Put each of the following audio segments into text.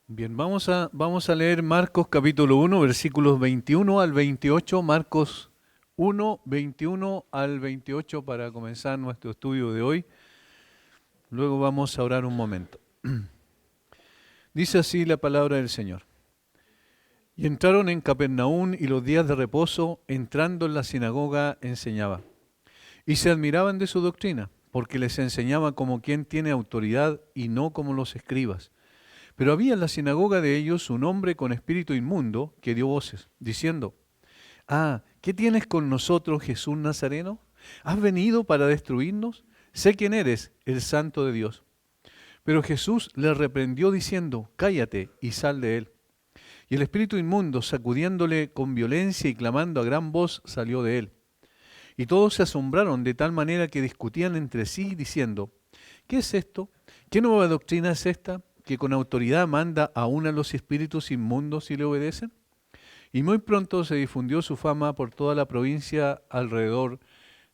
Bien, vamos a leer Marcos capítulo 1, versículos 21 al 28, Marcos 1, 21 al 28 para comenzar nuestro estudio de hoy. Luego vamos a orar un momento. Dice así la palabra del Señor. Y entraron en Capernaum y los días de reposo, entrando en la sinagoga, enseñaba. Y se admiraban de su doctrina, porque les enseñaba como quien tiene autoridad y no como los escribas. Pero había en la sinagoga de ellos un hombre con espíritu inmundo que dio voces, diciendo, ¿qué tienes con nosotros, Jesús Nazareno? ¿Has venido para destruirnos? Sé quién eres, el Santo de Dios. Pero Jesús le reprendió diciendo, cállate y sal de él. Y el espíritu inmundo, sacudiéndole con violencia y clamando a gran voz, salió de él. Y todos se asombraron de tal manera que discutían entre sí, diciendo, ¿qué es esto? ¿Qué nueva doctrina es esta, que con autoridad manda aún a los espíritus inmundos y le obedecen? Y muy pronto se difundió su fama por toda la provincia alrededor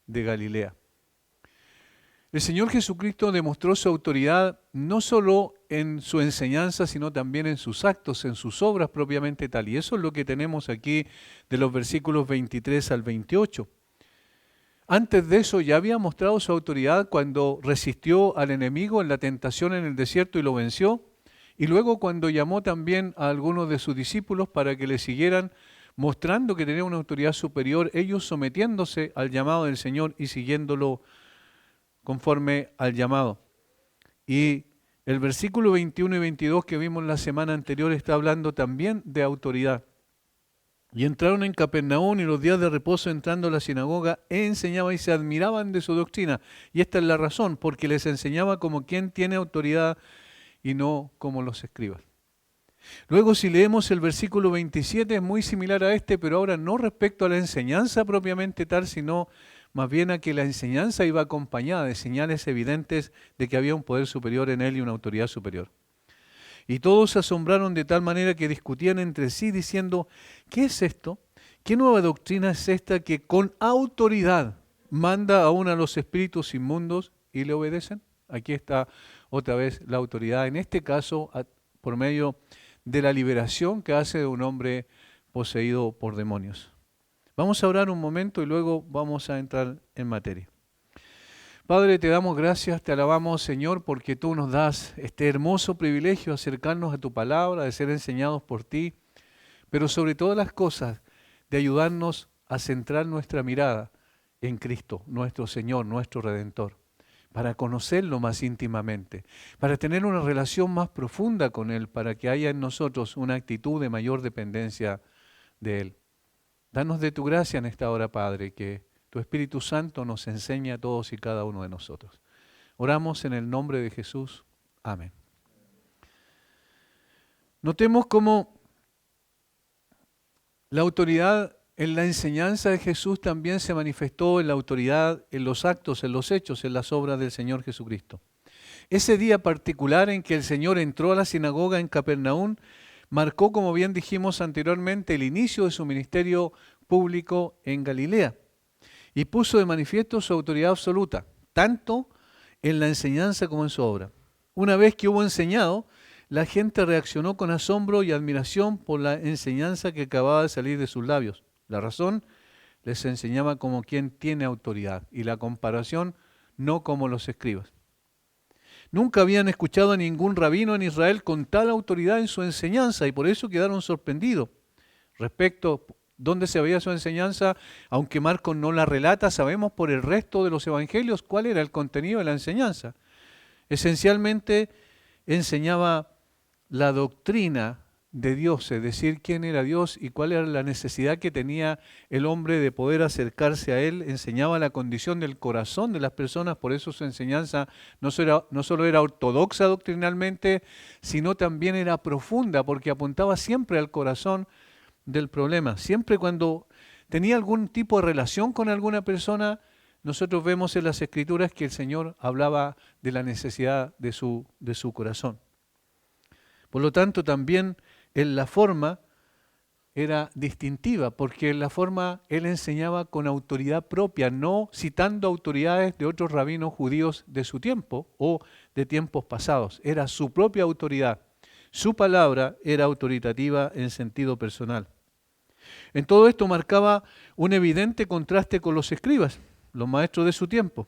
de Galilea. El Señor Jesucristo demostró su autoridad no solo en su enseñanza, sino también en sus actos, en sus obras propiamente tal. Y eso es lo que tenemos aquí de los versículos 23 al 28. Antes de eso ya había mostrado su autoridad cuando resistió al enemigo en la tentación en el desierto y lo venció. Y luego cuando llamó también a algunos de sus discípulos para que le siguieran, mostrando que tenía una autoridad superior, ellos sometiéndose al llamado del Señor y siguiéndolo conforme al llamado. Y el versículo 21 y 22 que vimos la semana anterior está hablando también de autoridad. Y entraron en Capernaum y los días de reposo entrando a la sinagoga, enseñaba y se admiraban de su doctrina. Y esta es la razón, porque les enseñaba como quien tiene autoridad y no como los escribas. Luego si leemos el versículo 27 es muy similar a este, pero ahora no respecto a la enseñanza propiamente tal, sino más bien a que la enseñanza iba acompañada de señales evidentes de que había un poder superior en él y una autoridad superior. Y todos se asombraron de tal manera que discutían entre sí diciendo, ¿qué es esto? ¿Qué nueva doctrina es esta que con autoridad manda aún a los espíritus inmundos y le obedecen? Aquí está otra vez la autoridad, en este caso por medio de la liberación que hace de un hombre poseído por demonios. Vamos a orar un momento y luego vamos a entrar en materia. Padre, te damos gracias, te alabamos, Señor, porque tú nos das este hermoso privilegio de acercarnos a tu palabra, de ser enseñados por ti, pero sobre todas las cosas, de ayudarnos a centrar nuestra mirada en Cristo, nuestro Señor, nuestro Redentor, para conocerlo más íntimamente, para tener una relación más profunda con Él, para que haya en nosotros una actitud de mayor dependencia de Él. Danos de tu gracia en esta hora, Padre, que tu Espíritu Santo nos enseñe a todos y cada uno de nosotros. Oramos en el nombre de Jesús. Amén. Notemos cómo la autoridad en la enseñanza de Jesús también se manifestó en la autoridad, en los actos, en los hechos, en las obras del Señor Jesucristo. Ese día particular en que el Señor entró a la sinagoga en Capernaum marcó, como bien dijimos anteriormente, el inicio de su ministerio público en Galilea y puso de manifiesto su autoridad absoluta, tanto en la enseñanza como en su obra. Una vez que hubo enseñado, la gente reaccionó con asombro y admiración por la enseñanza que acababa de salir de sus labios. La razón, les enseñaba como quien tiene autoridad y la comparación no como los escribas. Nunca habían escuchado a ningún rabino en Israel con tal autoridad en su enseñanza y por eso quedaron sorprendidos. Respecto a dónde se veía su enseñanza, aunque Marcos no la relata, sabemos por el resto de los evangelios cuál era el contenido de la enseñanza. Esencialmente enseñaba la doctrina de Dios, es decir, quién era Dios y cuál era la necesidad que tenía el hombre de poder acercarse a Él. Enseñaba la condición del corazón de las personas, por eso su enseñanza no solo era ortodoxa doctrinalmente, sino también era profunda, porque apuntaba siempre al corazón del problema. Siempre cuando tenía algún tipo de relación con alguna persona, nosotros vemos en las Escrituras que el Señor hablaba de la necesidad de su corazón. Por lo tanto, también en la forma era distintiva, porque en la forma Él enseñaba con autoridad propia, no citando autoridades de otros rabinos judíos de su tiempo o de tiempos pasados. Era su propia autoridad, Su palabra era autoritativa en sentido personal. En todo esto marcaba un evidente contraste con los escribas, los maestros de su tiempo.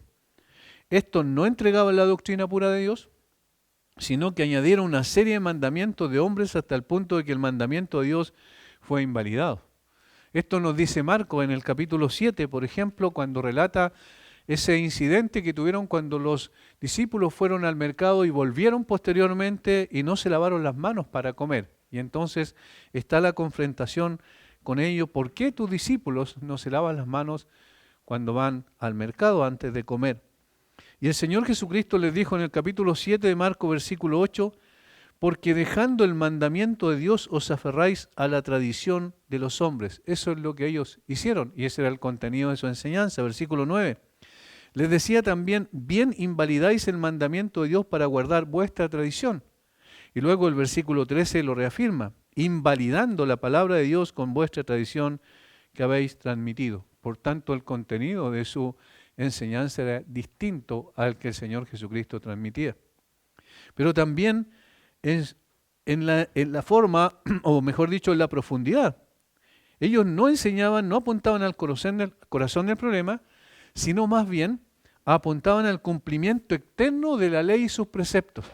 Estos no entregaban la doctrina pura de Dios, sino que añadieron una serie de mandamientos de hombres hasta el punto de que el mandamiento de Dios fue invalidado. Esto nos dice Marcos en el capítulo 7, por ejemplo, cuando relata ese incidente que tuvieron cuando los discípulos fueron al mercado y volvieron posteriormente y no se lavaron las manos para comer. Y entonces está la confrontación con ellos. ¿Por qué tus discípulos no se lavan las manos cuando van al mercado antes de comer? Y el Señor Jesucristo les dijo en el capítulo 7 de Marcos, versículo 8, porque dejando el mandamiento de Dios os aferráis a la tradición de los hombres. Eso es lo que ellos hicieron y ese era el contenido de su enseñanza. Versículo 9. Les decía también, bien invalidáis el mandamiento de Dios para guardar vuestra tradición. Y luego el versículo 13 lo reafirma, invalidando la palabra de Dios con vuestra tradición que habéis transmitido. Por tanto, el contenido de su enseñanza era distinto al que el Señor Jesucristo transmitía. Pero también es en la forma, o mejor dicho, en la profundidad. Ellos no enseñaban, no apuntaban al corazón del problema, sino más bien apuntaban al cumplimiento externo de la ley y sus preceptos.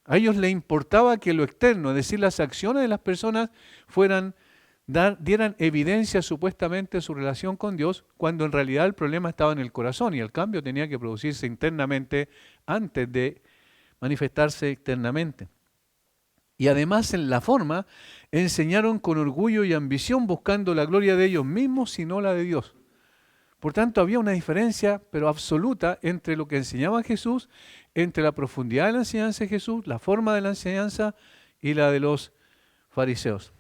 A ellos les importaba que lo externo, es decir, las acciones de las personas dieran evidencia supuestamente de su relación con Dios, cuando en realidad el problema estaba en el corazón y el cambio tenía que producirse internamente antes de manifestarse externamente. Y además en la forma enseñaron con orgullo y ambición buscando la gloria de ellos mismos y no la de Dios. Por tanto había una diferencia pero absoluta entre lo que enseñaba Jesús, entre la profundidad de la enseñanza de Jesús, la forma de la enseñanza y la de los fariseos.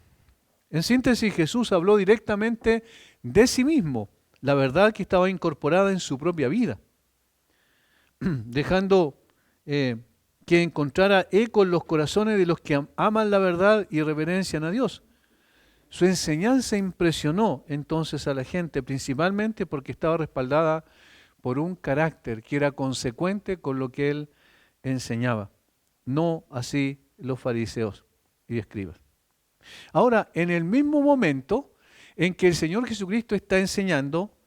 En síntesis, Jesús habló directamente de sí mismo, la verdad que estaba incorporada en su propia vida, dejando que encontrara eco en los corazones de los que aman la verdad y reverencian a Dios. Su enseñanza impresionó entonces a la gente, principalmente porque estaba respaldada por un carácter que era consecuente con lo que él enseñaba. No así los fariseos y escribas. Ahora, en el mismo momento en que el Señor Jesucristo está enseñando,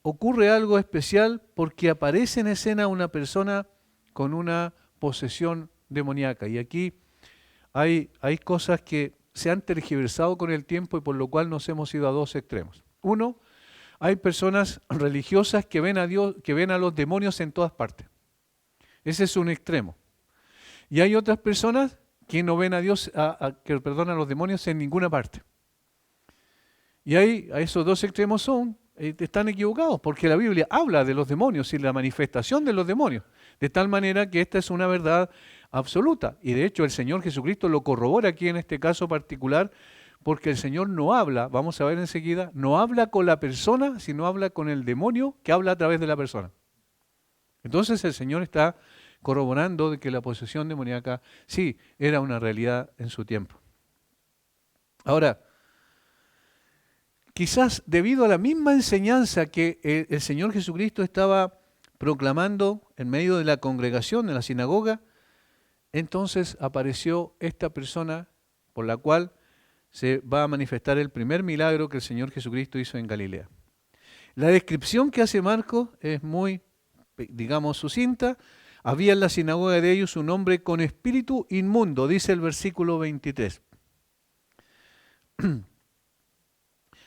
ocurre algo especial porque aparece en escena una persona con una posesión demoníaca. Y aquí hay cosas que se han tergiversado con el tiempo y por lo cual nos hemos ido a dos extremos. Uno, hay personas religiosas que ven a Dios, que ven a los demonios en todas partes. Ese es un extremo. Y hay otras personas que no ven a Dios, a los demonios en ninguna parte. Y ahí, a esos dos extremos están equivocados, porque la Biblia habla de los demonios y la manifestación de los demonios, de tal manera que esta es una verdad absoluta. Y de hecho el Señor Jesucristo lo corrobora aquí en este caso particular, porque el Señor no habla, vamos a ver enseguida, no habla con la persona, sino habla con el demonio que habla a través de la persona. Entonces el Señor está corroborando de que la posesión demoníaca sí era una realidad en su tiempo. Ahora, quizás debido a la misma enseñanza que el Señor Jesucristo estaba proclamando en medio de la congregación, de la sinagoga, entonces apareció esta persona por la cual se va a manifestar el primer milagro que el Señor Jesucristo hizo en Galilea. La descripción que hace Marcos es muy, digamos, sucinta. Había en la sinagoga de ellos un hombre con espíritu inmundo, dice el versículo 23.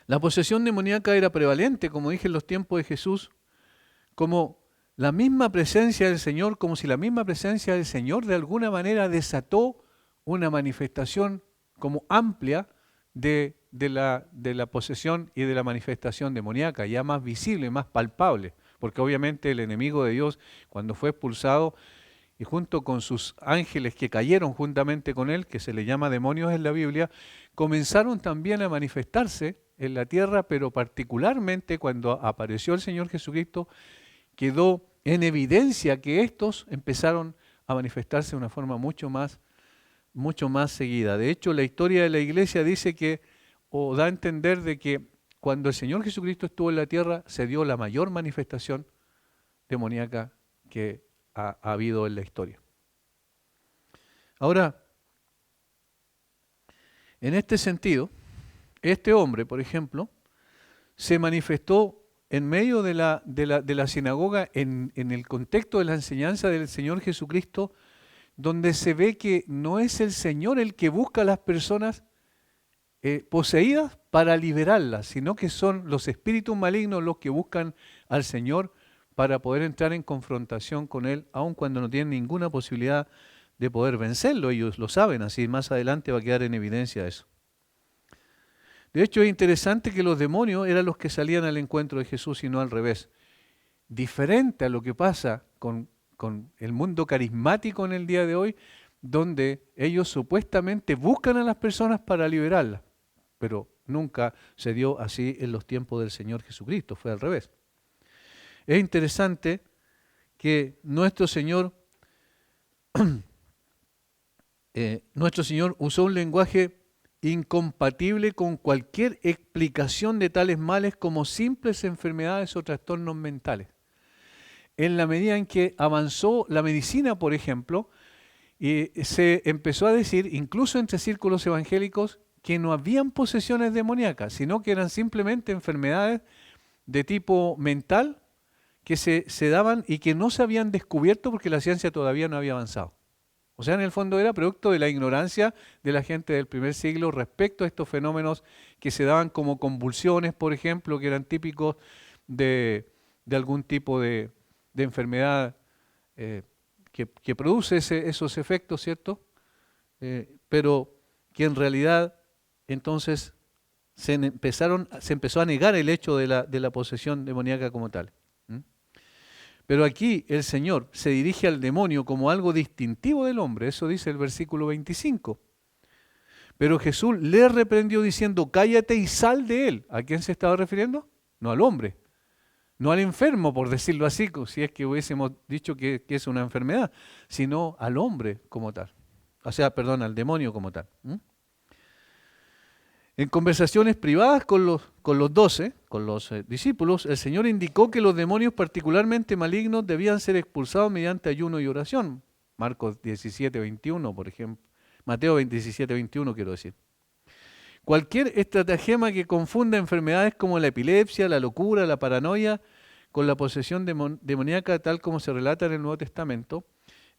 La posesión demoníaca era prevalente, como dije, en los tiempos de Jesús, como la misma presencia del Señor, como si la misma presencia del Señor de alguna manera desató una manifestación como amplia de la posesión y de la manifestación demoníaca, ya más visible, más palpable, porque obviamente el enemigo de Dios, cuando fue expulsado, y junto con sus ángeles que cayeron juntamente con él, que se le llama demonios en la Biblia, comenzaron también a manifestarse en la tierra, pero particularmente cuando apareció el Señor Jesucristo, quedó en evidencia que estos empezaron a manifestarse de una forma mucho más seguida. De hecho, la historia de la iglesia dice que, o da a entender de que cuando el Señor Jesucristo estuvo en la tierra, se dio la mayor manifestación demoníaca que ha habido en la historia. Ahora, En este sentido, este hombre, por ejemplo, se manifestó en medio de la sinagoga en el contexto de la enseñanza del Señor Jesucristo, donde se ve que no es el Señor el que busca a las personas poseídas para liberarlas, sino que son los espíritus malignos los que buscan al Señor para poder entrar en confrontación con Él, aun cuando no tienen ninguna posibilidad de poder vencerlo. Ellos lo saben, así más adelante va a quedar en evidencia eso. De hecho, es interesante que los demonios eran los que salían al encuentro de Jesús y no al revés. Diferente a lo que pasa con el mundo carismático en el día de hoy, donde ellos supuestamente buscan a las personas para liberarlas, pero nunca se dio así en los tiempos del Señor Jesucristo, fue al revés. Es interesante que nuestro Señor usó un lenguaje incompatible con cualquier explicación de tales males como simples enfermedades o trastornos mentales. En la medida en que avanzó la medicina, por ejemplo, se empezó a decir, incluso entre círculos evangélicos, que no habían posesiones demoníacas, sino que eran simplemente enfermedades de tipo mental que se daban y que no se habían descubierto porque la ciencia todavía no había avanzado. O sea, en el fondo era producto de la ignorancia de la gente del primer siglo respecto a estos fenómenos que se daban como convulsiones, por ejemplo, que eran típicos de algún tipo de enfermedad que produce esos efectos, ¿cierto? Pero que en realidad entonces se empezó a negar el hecho de la posesión demoníaca como tal. Pero aquí el Señor se dirige al demonio como algo distintivo del hombre, eso dice el versículo 25. Pero Jesús le reprendió diciendo, cállate y sal de él. ¿A quién se estaba refiriendo? No al hombre, no al enfermo, por decirlo así, si es que hubiésemos dicho que es una enfermedad, sino al hombre como tal. O sea, perdón, al demonio como tal. En conversaciones privadas con los 12, con los discípulos, el Señor indicó que los demonios particularmente malignos debían ser expulsados mediante ayuno y oración. Marcos 17, 21, por ejemplo. Mateo 17, 21, quiero decir. Cualquier estratagema que confunda enfermedades como la epilepsia, la locura, la paranoia, con la posesión demoníaca, tal como se relata en el Nuevo Testamento,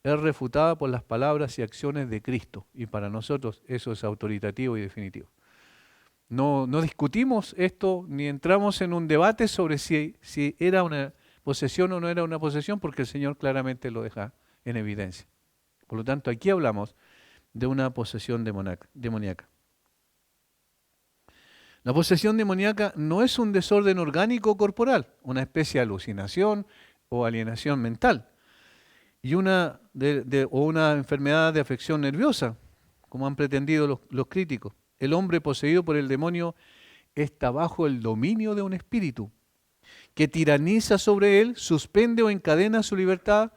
es refutada por las palabras y acciones de Cristo. Y para nosotros eso es autoritativo y definitivo. No discutimos esto ni entramos en un debate sobre si era una posesión o no era una posesión, porque el Señor claramente lo deja en evidencia. Por lo tanto, aquí hablamos de una posesión demoníaca. La posesión demoníaca no es un desorden orgánico corporal, una especie de alucinación o alienación mental, y una enfermedad de afección nerviosa, como han pretendido los críticos. El hombre poseído por el demonio está bajo el dominio de un espíritu que tiraniza sobre él, suspende o encadena su libertad,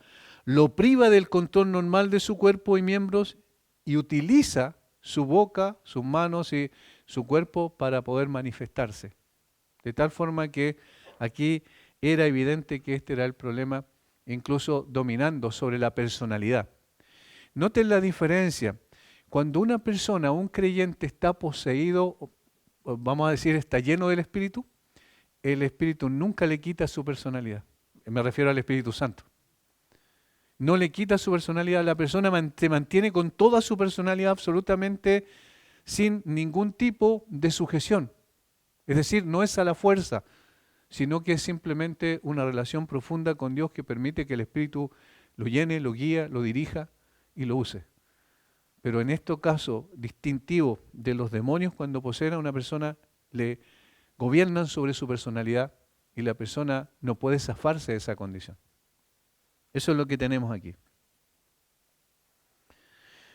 lo priva del control normal de su cuerpo y miembros y utiliza su boca, sus manos y su cuerpo para poder manifestarse. De tal forma que aquí era evidente que este era el problema, incluso dominando sobre la personalidad. Noten la diferencia. Cuando una persona, un creyente, está poseído, vamos a decir, está lleno del Espíritu, el Espíritu nunca le quita su personalidad. Me refiero al Espíritu Santo. No le quita su personalidad. La persona se mantiene con toda su personalidad absolutamente sin ningún tipo de sujeción. Es decir, no es a la fuerza, sino que es simplemente una relación profunda con Dios que permite que el Espíritu lo llene, lo guíe, lo dirija y lo use. Pero en este caso distintivo de los demonios, cuando poseen a una persona, le gobiernan sobre su personalidad y la persona no puede zafarse de esa condición. Eso es lo que tenemos aquí.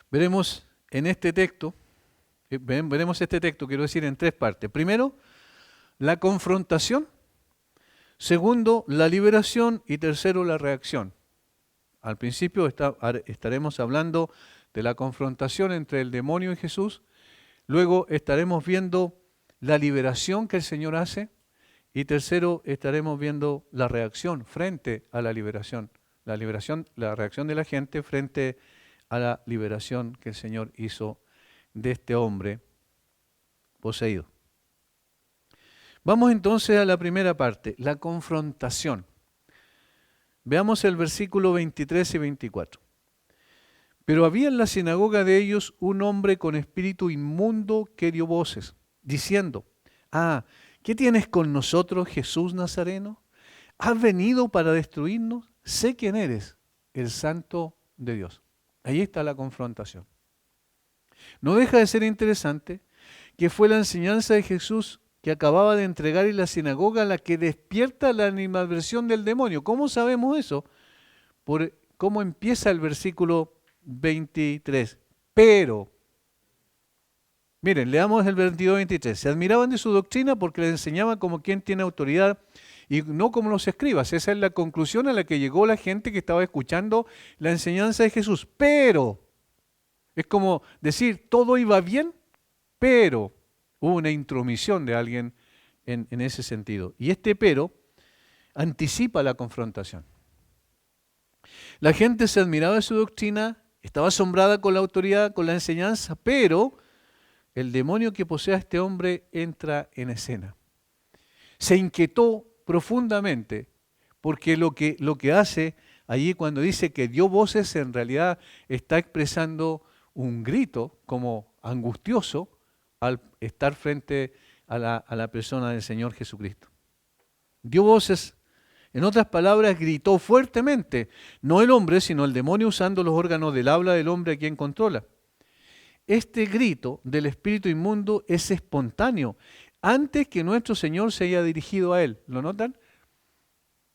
Veremos en este texto, quiero decir, en tres partes. Primero, la confrontación. Segundo, la liberación. Y tercero, la reacción. Al principio estaremos hablando de la confrontación entre el demonio y Jesús. Luego estaremos viendo la liberación que el Señor hace. Y tercero, estaremos viendo la reacción frente a la liberación. La reacción de la gente frente a la liberación que el Señor hizo de este hombre poseído. Vamos entonces a la primera parte, la confrontación. Veamos el versículo 23 y 24. Pero había en la sinagoga de ellos un hombre con espíritu inmundo que dio voces, diciendo: ¿qué tienes con nosotros, Jesús Nazareno? ¿Has venido para destruirnos? Sé quién eres, el Santo de Dios. Ahí está la confrontación. No deja de ser interesante que fue la enseñanza de Jesús que acababa de entregar en la sinagoga la que despierta la animadversión del demonio. ¿Cómo sabemos eso? Por cómo empieza el versículo 23. Pero, miren, leamos el 22-23. Se admiraban de su doctrina porque les enseñaba como quien tiene autoridad y no como los escribas. Esa es la conclusión a la que llegó la gente que estaba escuchando la enseñanza de Jesús. Pero, es como decir, todo iba bien, pero hubo una intromisión de alguien en ese sentido. Y este pero anticipa la confrontación. La gente se admiraba de su doctrina, estaba asombrada con la autoridad, con la enseñanza, pero el demonio que posee a este hombre entra en escena. Se inquietó profundamente porque lo que hace allí cuando dice que dio voces, en realidad está expresando un grito como angustioso al estar frente a la persona del Señor Jesucristo. Dio voces, en otras palabras, gritó fuertemente, no el hombre, sino el demonio usando los órganos del habla del hombre a quien controla. Este grito del espíritu inmundo es espontáneo, antes que nuestro Señor se haya dirigido a él. ¿Lo notan?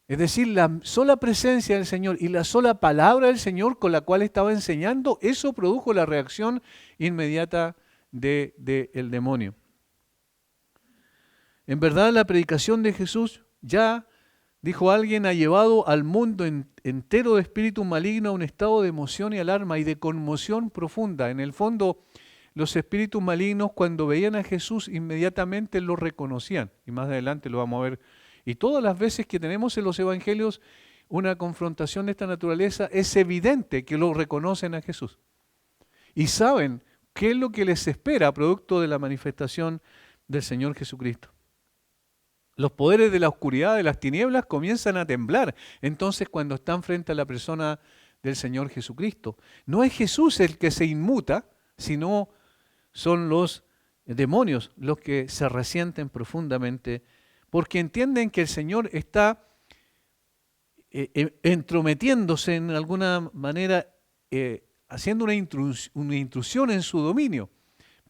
Es decir, la sola presencia del Señor y la sola palabra del Señor con la cual estaba enseñando, eso produjo la reacción inmediata del demonio. En verdad, la predicación de Jesús ya, dijo alguien, ha llevado al mundo entero de espíritu maligno a un estado de emoción y alarma y de conmoción profunda. En el fondo, los espíritus malignos cuando veían a Jesús inmediatamente lo reconocían. Y más adelante lo vamos a ver. Y todas las veces que tenemos en los evangelios una confrontación de esta naturaleza, es evidente que lo reconocen a Jesús. Y saben qué es lo que les espera producto de la manifestación del Señor Jesucristo. Los poderes de la oscuridad, de las tinieblas, comienzan a temblar. Entonces, cuando están frente a la persona del Señor Jesucristo, no es Jesús el que se inmuta, sino son los demonios los que se resienten profundamente, porque entienden que el Señor está entrometiéndose en alguna manera, haciendo una intrusión en su dominio.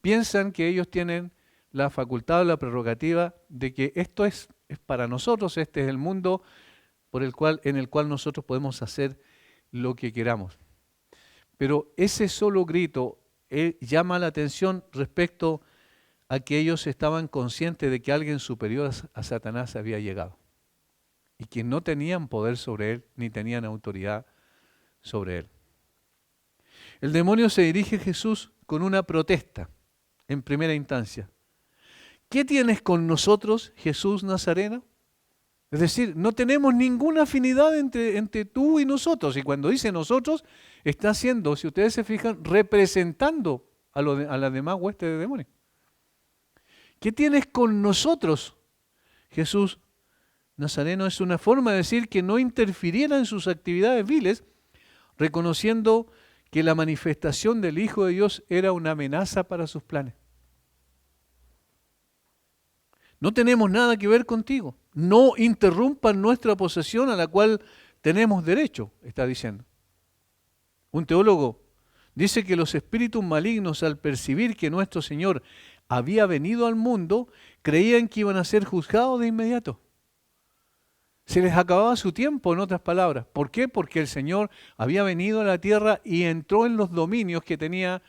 Piensan que ellos tienen la facultad o la prerrogativa de que esto es para nosotros, este es el mundo en el cual nosotros podemos hacer lo que queramos. Pero ese solo grito llama la atención respecto a que ellos estaban conscientes de que alguien superior a Satanás había llegado y que no tenían poder sobre él ni tenían autoridad sobre él. El demonio se dirige a Jesús con una protesta en primera instancia. ¿Qué tienes con nosotros, Jesús Nazareno? Es decir, no tenemos ninguna afinidad entre tú y nosotros. Y cuando dice nosotros, está haciendo, si ustedes se fijan, representando a las demás huestes de demonios. ¿Qué tienes con nosotros, Jesús Nazareno? Es una forma de decir que no interfiriera en sus actividades viles, reconociendo que la manifestación del Hijo de Dios era una amenaza para sus planes. No tenemos nada que ver contigo. No interrumpan nuestra posesión a la cual tenemos derecho, está diciendo. Un teólogo dice que los espíritus malignos, al percibir que nuestro Señor había venido al mundo, creían que iban a ser juzgados de inmediato. Se les acababa su tiempo, en otras palabras. ¿Por qué? Porque el Señor había venido a la tierra y entró en los dominios que tenía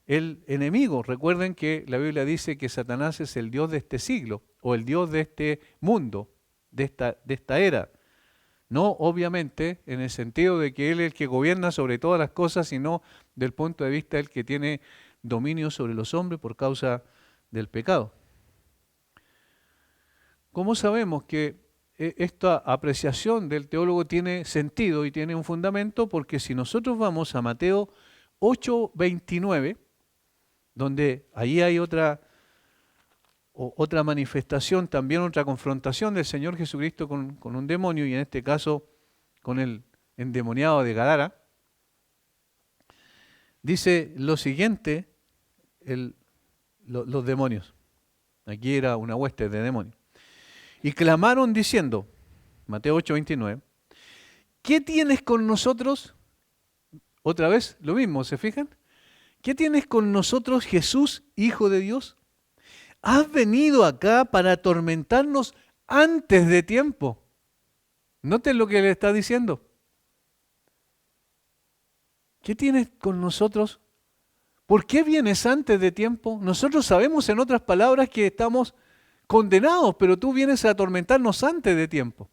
el enemigo. Recuerden que la Biblia dice que Satanás es el Dios de este siglo, o el Dios de este mundo, de esta era. No obviamente en el sentido de que Él es el que gobierna sobre todas las cosas, sino del punto de vista del que tiene dominio sobre los hombres por causa del pecado. ¿Cómo sabemos que esta apreciación del teólogo tiene sentido y tiene un fundamento? Porque si nosotros vamos a Mateo 8:29, donde ahí hay otra otra manifestación, también otra confrontación del Señor Jesucristo con un demonio, y en este caso con el endemoniado de Gadara, dice lo siguiente, los demonios. Aquí era una hueste de demonios. Y clamaron diciendo, Mateo 8:29, ¿qué tienes con nosotros? Otra vez lo mismo, ¿se fijan? ¿Qué tienes con nosotros, Jesús, Hijo de Dios? ¿Has venido acá para atormentarnos antes de tiempo? Noten lo que le está diciendo. ¿Qué tienes con nosotros? ¿Por qué vienes antes de tiempo? Nosotros sabemos, en otras palabras, que estamos condenados, pero tú vienes a atormentarnos antes de tiempo.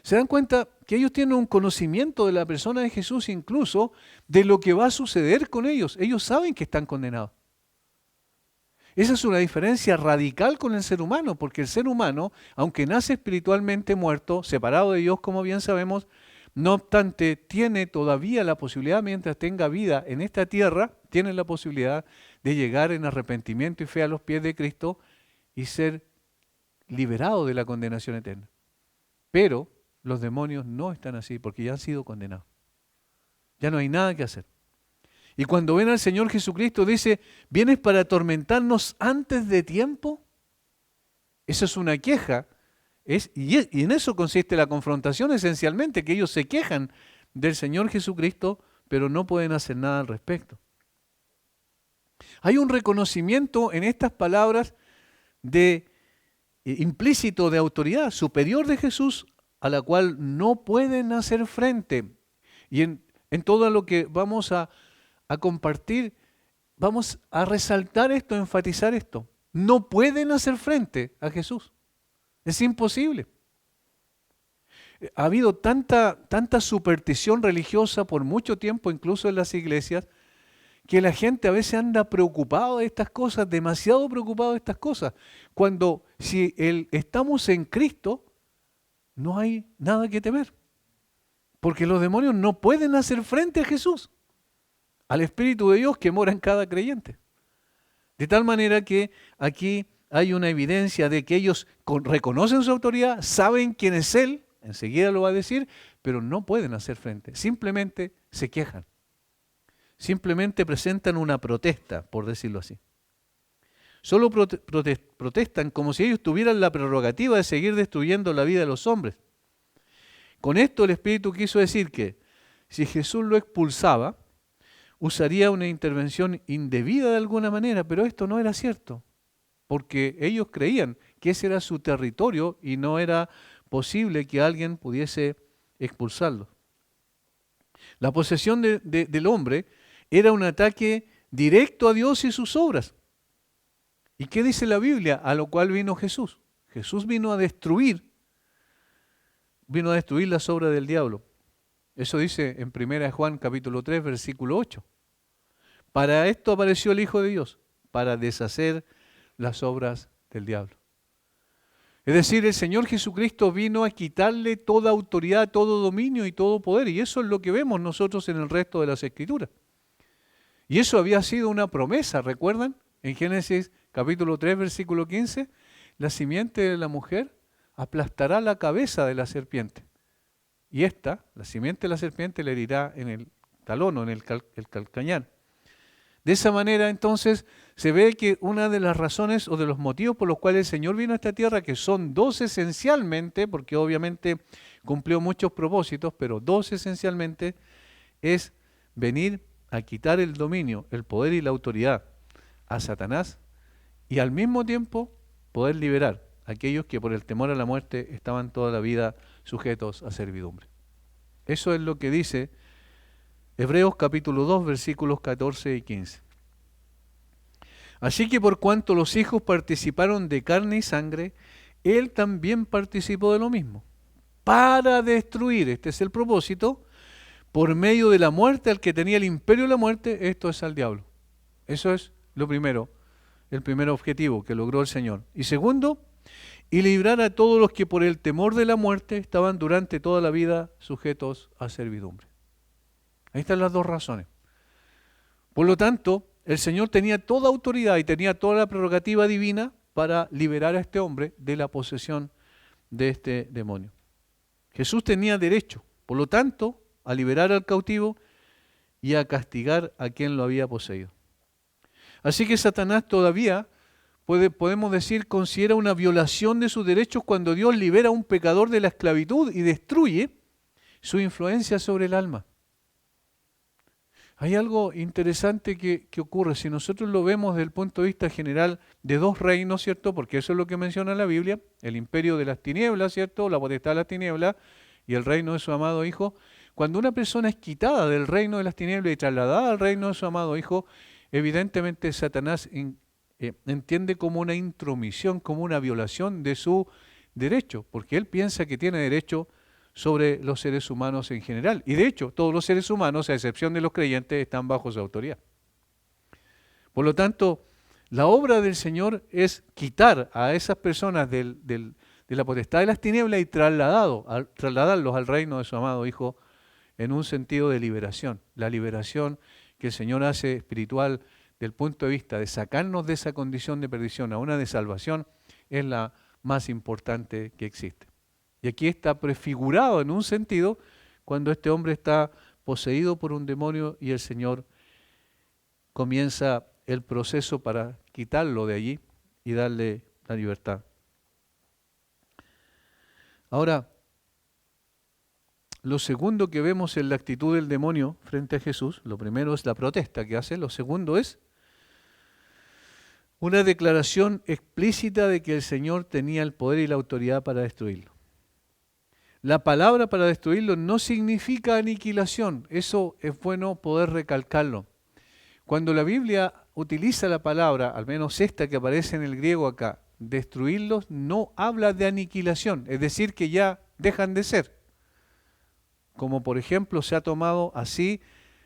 ¿Se dan cuenta que ellos tienen un conocimiento de la persona de Jesús, incluso de lo que va a suceder con ellos? Ellos saben que están condenados. Esa es una diferencia radical con el ser humano, porque el ser humano, aunque nace espiritualmente muerto, separado de Dios, como bien sabemos, no obstante, tiene todavía la posibilidad, mientras tenga vida en esta tierra, tiene la posibilidad de llegar en arrepentimiento y fe a los pies de Cristo y ser liberado de la condenación eterna. Pero los demonios no están así, porque ya han sido condenados. Ya no hay nada que hacer. Y cuando ven al Señor Jesucristo, dice, ¿vienes para atormentarnos antes de tiempo? Eso es una queja. Y en eso consiste la confrontación esencialmente, que ellos se quejan del Señor Jesucristo, pero no pueden hacer nada al respecto. Hay un reconocimiento en estas palabras implícito de autoridad superior de Jesús, a la cual no pueden hacer frente. Y en todo lo que vamos a compartir, vamos a resaltar esto, a enfatizar esto. No pueden hacer frente a Jesús. Es imposible. Ha habido tanta superstición religiosa por mucho tiempo, incluso en las iglesias, que la gente a veces anda preocupado de estas cosas, demasiado preocupado de estas cosas, cuando si estamos en Cristo, no hay nada que temer. Porque los demonios no pueden hacer frente a Jesús, al Espíritu de Dios que mora en cada creyente. De tal manera que aquí hay una evidencia de que ellos reconocen su autoridad, saben quién es Él, enseguida lo va a decir, pero no pueden hacer frente. Simplemente se quejan. Simplemente presentan una protesta, por decirlo así. Solo protestan como si ellos tuvieran la prerrogativa de seguir destruyendo la vida de los hombres. Con esto el Espíritu quiso decir que si Jesús lo expulsaba, usaría una intervención indebida de alguna manera, pero esto no era cierto, porque ellos creían que ese era su territorio y no era posible que alguien pudiese expulsarlo. La posesión del hombre era un ataque directo a Dios y sus obras. ¿Y qué dice la Biblia? A lo cual vino Jesús. Jesús vino a destruir las obras del diablo. Eso dice en 1 Juan capítulo 3, versículo 8. Para esto apareció el Hijo de Dios, para deshacer las obras del diablo. Es decir, el Señor Jesucristo vino a quitarle toda autoridad, todo dominio y todo poder. Y eso es lo que vemos nosotros en el resto de las Escrituras. Y eso había sido una promesa, ¿recuerdan? En Génesis capítulo 3, versículo 15, la simiente de la mujer aplastará la cabeza de la serpiente. Y esta, la simiente de la serpiente, le herirá en el talón o en el calcañar. De esa manera, entonces, se ve que una de las razones o de los motivos por los cuales el Señor vino a esta tierra, que son dos esencialmente, porque obviamente cumplió muchos propósitos, pero dos esencialmente, es venir a quitar el dominio, el poder y la autoridad a Satanás y al mismo tiempo poder liberar a aquellos que por el temor a la muerte estaban toda la vida sujetos a servidumbre. Eso es lo que dice Hebreos capítulo 2, versículos 14 y 15. Así que por cuanto los hijos participaron de carne y sangre, Él también participó de lo mismo, para destruir, este es el propósito, por medio de la muerte al que tenía el imperio de la muerte, esto es al diablo. Eso es lo primero, el primer objetivo que logró el Señor. Y segundo, y librar a todos los que por el temor de la muerte estaban durante toda la vida sujetos a servidumbre. Ahí están las dos razones. Por lo tanto, el Señor tenía toda autoridad y tenía toda la prerrogativa divina para liberar a este hombre de la posesión de este demonio. Jesús tenía derecho, por lo tanto, a liberar al cautivo y a castigar a quien lo había poseído. Así que Satanás todavía, podemos decir, considera una violación de sus derechos cuando Dios libera a un pecador de la esclavitud y destruye su influencia sobre el alma. Hay algo interesante que ocurre. Si nosotros lo vemos desde el punto de vista general de dos reinos, ¿cierto? Porque eso es lo que menciona la Biblia, el imperio de las tinieblas, ¿cierto? La potestad de las tinieblas y el reino de su amado Hijo. Cuando una persona es quitada del reino de las tinieblas y trasladada al reino de su amado Hijo, evidentemente Satanás entiende como una intromisión, como una violación de su derecho, porque él piensa que tiene derecho sobre los seres humanos en general. Y de hecho, todos los seres humanos, a excepción de los creyentes, están bajo su autoridad. Por lo tanto, la obra del Señor es quitar a esas personas de la potestad de las tinieblas y trasladarlos al reino de su amado Hijo en un sentido de liberación. La liberación que el Señor hace espiritual del punto de vista de sacarnos de esa condición de perdición a una de salvación es la más importante que existe. Y aquí está prefigurado en un sentido cuando este hombre está poseído por un demonio y el Señor comienza el proceso para quitarlo de allí y darle la libertad. Ahora, lo segundo que vemos en la actitud del demonio frente a Jesús, lo primero es la protesta que hace, lo segundo es una declaración explícita de que el Señor tenía el poder y la autoridad para destruirlo. La palabra para destruirlo no significa aniquilación, eso es bueno poder recalcarlo. Cuando la Biblia utiliza la palabra, al menos esta que aparece en el griego acá, destruirlos, no habla de aniquilación, es decir, que ya dejan de ser. Como por ejemplo se ha tomado así,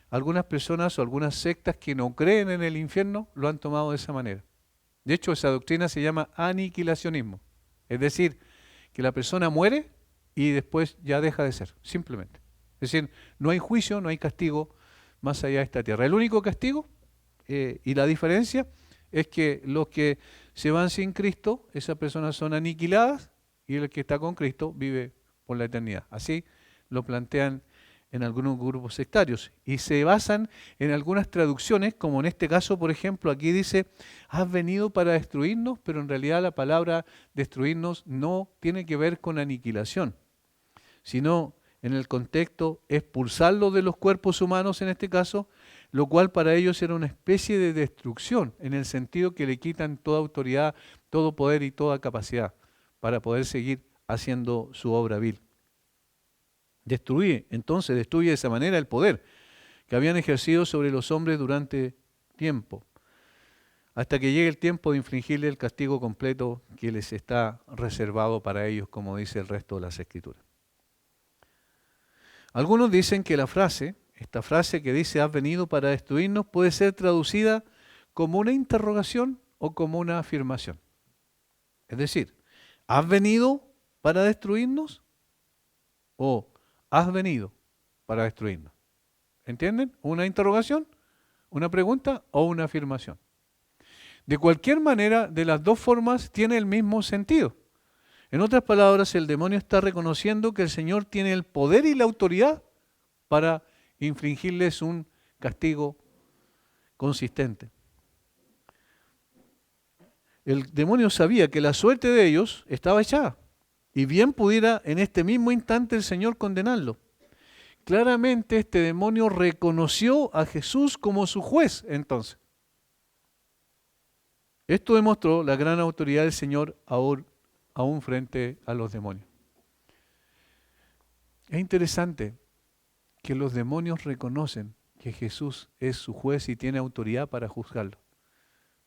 algunas personas o algunas sectas que no creen en el infierno lo han tomado de esa manera. De hecho, esa doctrina se llama aniquilacionismo, es decir, que la persona muere y después ya deja de ser, simplemente. Es decir, no hay juicio, no hay castigo más allá de esta tierra. El único castigo y la diferencia es que los que se van sin Cristo, esas personas son aniquiladas y el que está con Cristo vive por la eternidad. Así lo plantean en algunos grupos sectarios y se basan en algunas traducciones, como en este caso, por ejemplo, aquí dice, has venido para destruirnos, pero en realidad la palabra destruirnos no tiene que ver con aniquilación, sino en el contexto expulsarlo de los cuerpos humanos en este caso, lo cual para ellos era una especie de destrucción, en el sentido que le quitan toda autoridad, todo poder y toda capacidad para poder seguir haciendo su obra vil. Destruye de esa manera el poder que habían ejercido sobre los hombres durante tiempo, hasta que llegue el tiempo de infligirle el castigo completo que les está reservado para ellos, como dice el resto de las Escrituras. Algunos dicen que esta frase que dice has venido para destruirnos, puede ser traducida como una interrogación o como una afirmación. Es decir, ¿has venido para destruirnos? O ¿has venido para destruirnos? ¿Entienden? Una interrogación, una pregunta o una afirmación. De cualquier manera, de las dos formas tiene el mismo sentido. En otras palabras, el demonio está reconociendo que el Señor tiene el poder y la autoridad para infligirles un castigo consistente. El demonio sabía que la suerte de ellos estaba echada y bien pudiera en este mismo instante el Señor condenarlo. Claramente este demonio reconoció a Jesús como su juez entonces. Esto demostró la gran autoridad del Señor aún frente a los demonios. Es interesante que los demonios reconocen que Jesús es su juez y tiene autoridad para juzgarlo.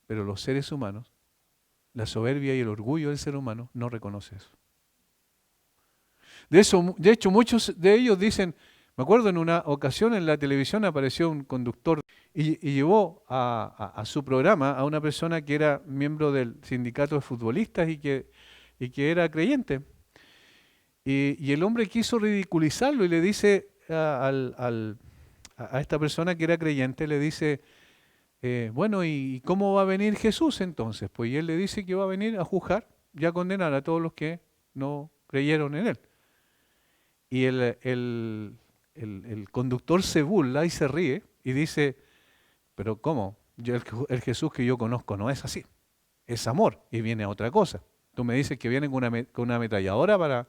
Pero los seres humanos, la soberbia y el orgullo del ser humano no reconoce eso. De hecho, muchos de ellos dicen, me acuerdo en una ocasión en la televisión apareció un conductor y llevó a su programa a una persona que era miembro del sindicato de futbolistas y que era creyente. Y el hombre quiso ridiculizarlo y le dice a esta persona que era creyente, le dice, bueno, ¿y cómo va a venir Jesús entonces? Pues y él le dice que va a venir a juzgar y a condenar a todos los que no creyeron en él. Y el conductor se burla y se ríe y dice, pero ¿cómo? El Jesús que yo conozco no es así, es amor y viene a otra cosa. Tú me dices que viene con una ametralladora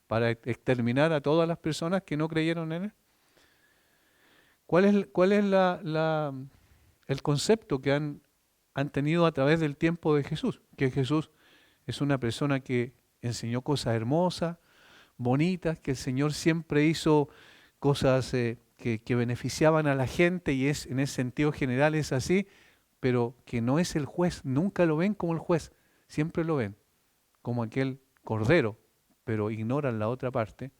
para exterminar a todas las personas que no creyeron en él. ¿Cuál es el concepto que han tenido a través del tiempo de Jesús? Que Jesús es una persona que enseñó cosas hermosas, bonitas, que el Señor siempre hizo cosas que beneficiaban a la gente y en ese sentido general es así, pero que no es el juez, nunca lo ven como el juez, siempre lo ven como aquel cordero, pero ignoran la otra parte,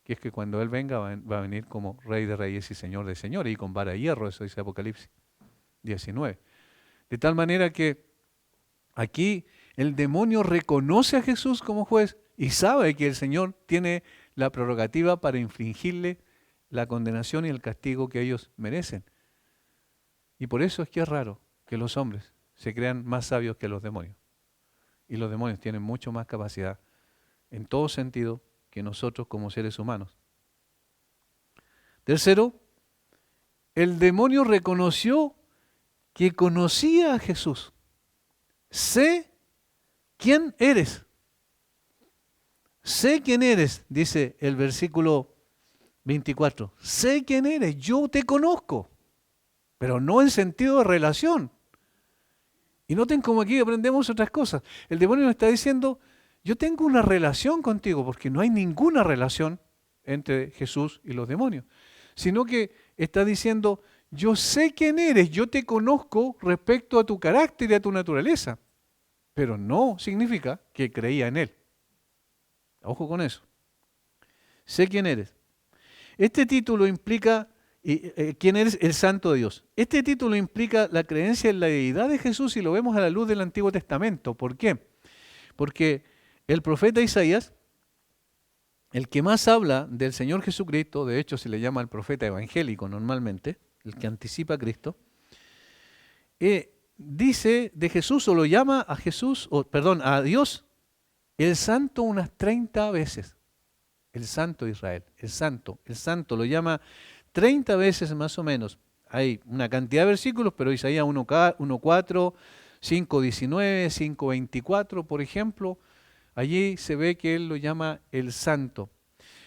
que es que cuando Él venga va a venir como Rey de Reyes y Señor de Señores y con vara de hierro, eso dice Apocalipsis 19. De tal manera que aquí el demonio reconoce a Jesús como juez y sabe que el Señor tiene la prerrogativa para infligirle la condenación y el castigo que ellos merecen. Y por eso es que es raro que los hombres se crean más sabios que los demonios. Y los demonios tienen mucho más capacidad en todo sentido que nosotros como seres humanos. Tercero, el demonio reconoció que conocía a Jesús. Sé quién eres. Sé quién eres, dice el versículo 24. Sé quién eres, yo te conozco, pero no en sentido de relación. Y noten cómo aquí aprendemos otras cosas. El demonio nos está diciendo, yo tengo una relación contigo, porque no hay ninguna relación entre Jesús y los demonios, sino que está diciendo, yo sé quién eres, yo te conozco respecto a tu carácter y a tu naturaleza, pero no significa que creía en Él. Ojo con eso. Sé quién eres. Este título implica, ¿quién eres? El Santo de Dios. Este título implica la creencia en la deidad de Jesús y lo vemos a la luz del Antiguo Testamento. ¿Por qué? Porque el profeta Isaías, el que más habla del Señor Jesucristo, de hecho se le llama el profeta evangélico normalmente, el que anticipa a Cristo, dice de Jesús o lo llama a Jesús, a Dios, el Santo unas 30 veces. El Santo de Israel, el Santo lo llama 30 veces más o menos. Hay una cantidad de versículos, pero Isaías 1:4, 5:19, 5:24, por ejemplo, allí se ve que él lo llama el Santo.